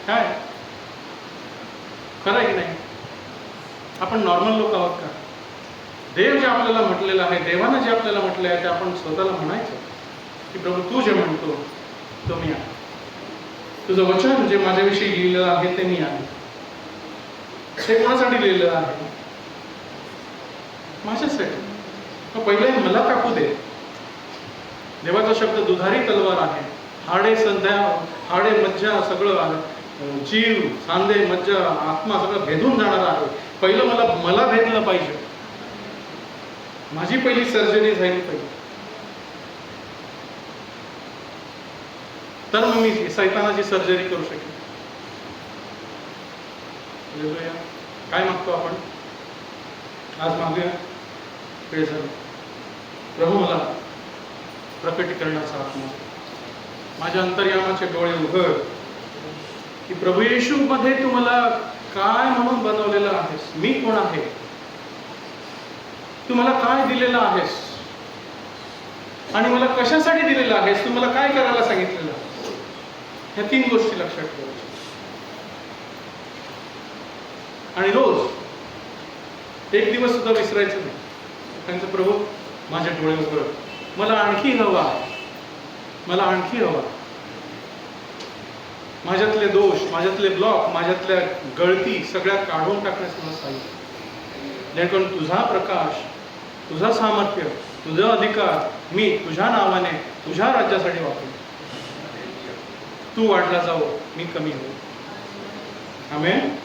काय खरं आहे की नाही? आपण नॉर्मल लोक आहोत का? देव जे आपल्याला म्हटलेलं आहे, देवानं जे आपल्याला म्हटलं आहे ते आपण स्वतःला म्हणायचं की प्रभू तू जे म्हणतो तो मी आहे, तुझं वचन जे माझ्याविषयी लिहिलेलं आहे ते मी आहे. ते कोणासाठी लिहिलेलं आहे? माझ्यासाठी. मग पहिले मला कापू दे. देवाचा शब्द दुधारी तलवार आहे. हाडे मज्जा सगळं आहे, जीव सांधे मज्जा आत्मा सगळं भेदून जाणार आहे. पहिलं मला भेदलं पाहिजे. माझी पहिली सर्जरी झाली पाहिजे, तर मग मी सैतानाची सर्जरी करू शकेन. काय मागतो आपण? आज मागूया. वेळ झाली. प्रभू मला प्रकटीकरणाचा आत्मा, माझ्या अंतर्यामाचे डोळे उघड की प्रभू येशू मध्ये तू मला काय म्हणून बनवलेलं आहेस, मी कोण आहे, तू मला काय दिलेलं आहेस आणि मला कशासाठी दिलेलं आहेस, तू मला काय करायला सांगितलेलं आहेस. ह्या 3 गोष्टी लक्षात ठेवायच्या. आणि रोज एक दिवस सुद्धा विसरायचं नाही. त्यांचं प्रभू माझे डोळे उघड, मला आणखी हवा, मला आणखी हवा. माझ्यातले दोष, माझ्यातले ब्लॉक, माझ्यातल्या गळती सगळ्या काढून टाकण्यास मला सांगितलं. जेणेकरून तुझा प्रकाश, तुझा सामर्थ्य, तुझा अधिकार मी तुझ्या नावाने तुझ्या राज्यासाठी वापरू. तू वाढला जाऊ, मी कमी होऊ. आमेन.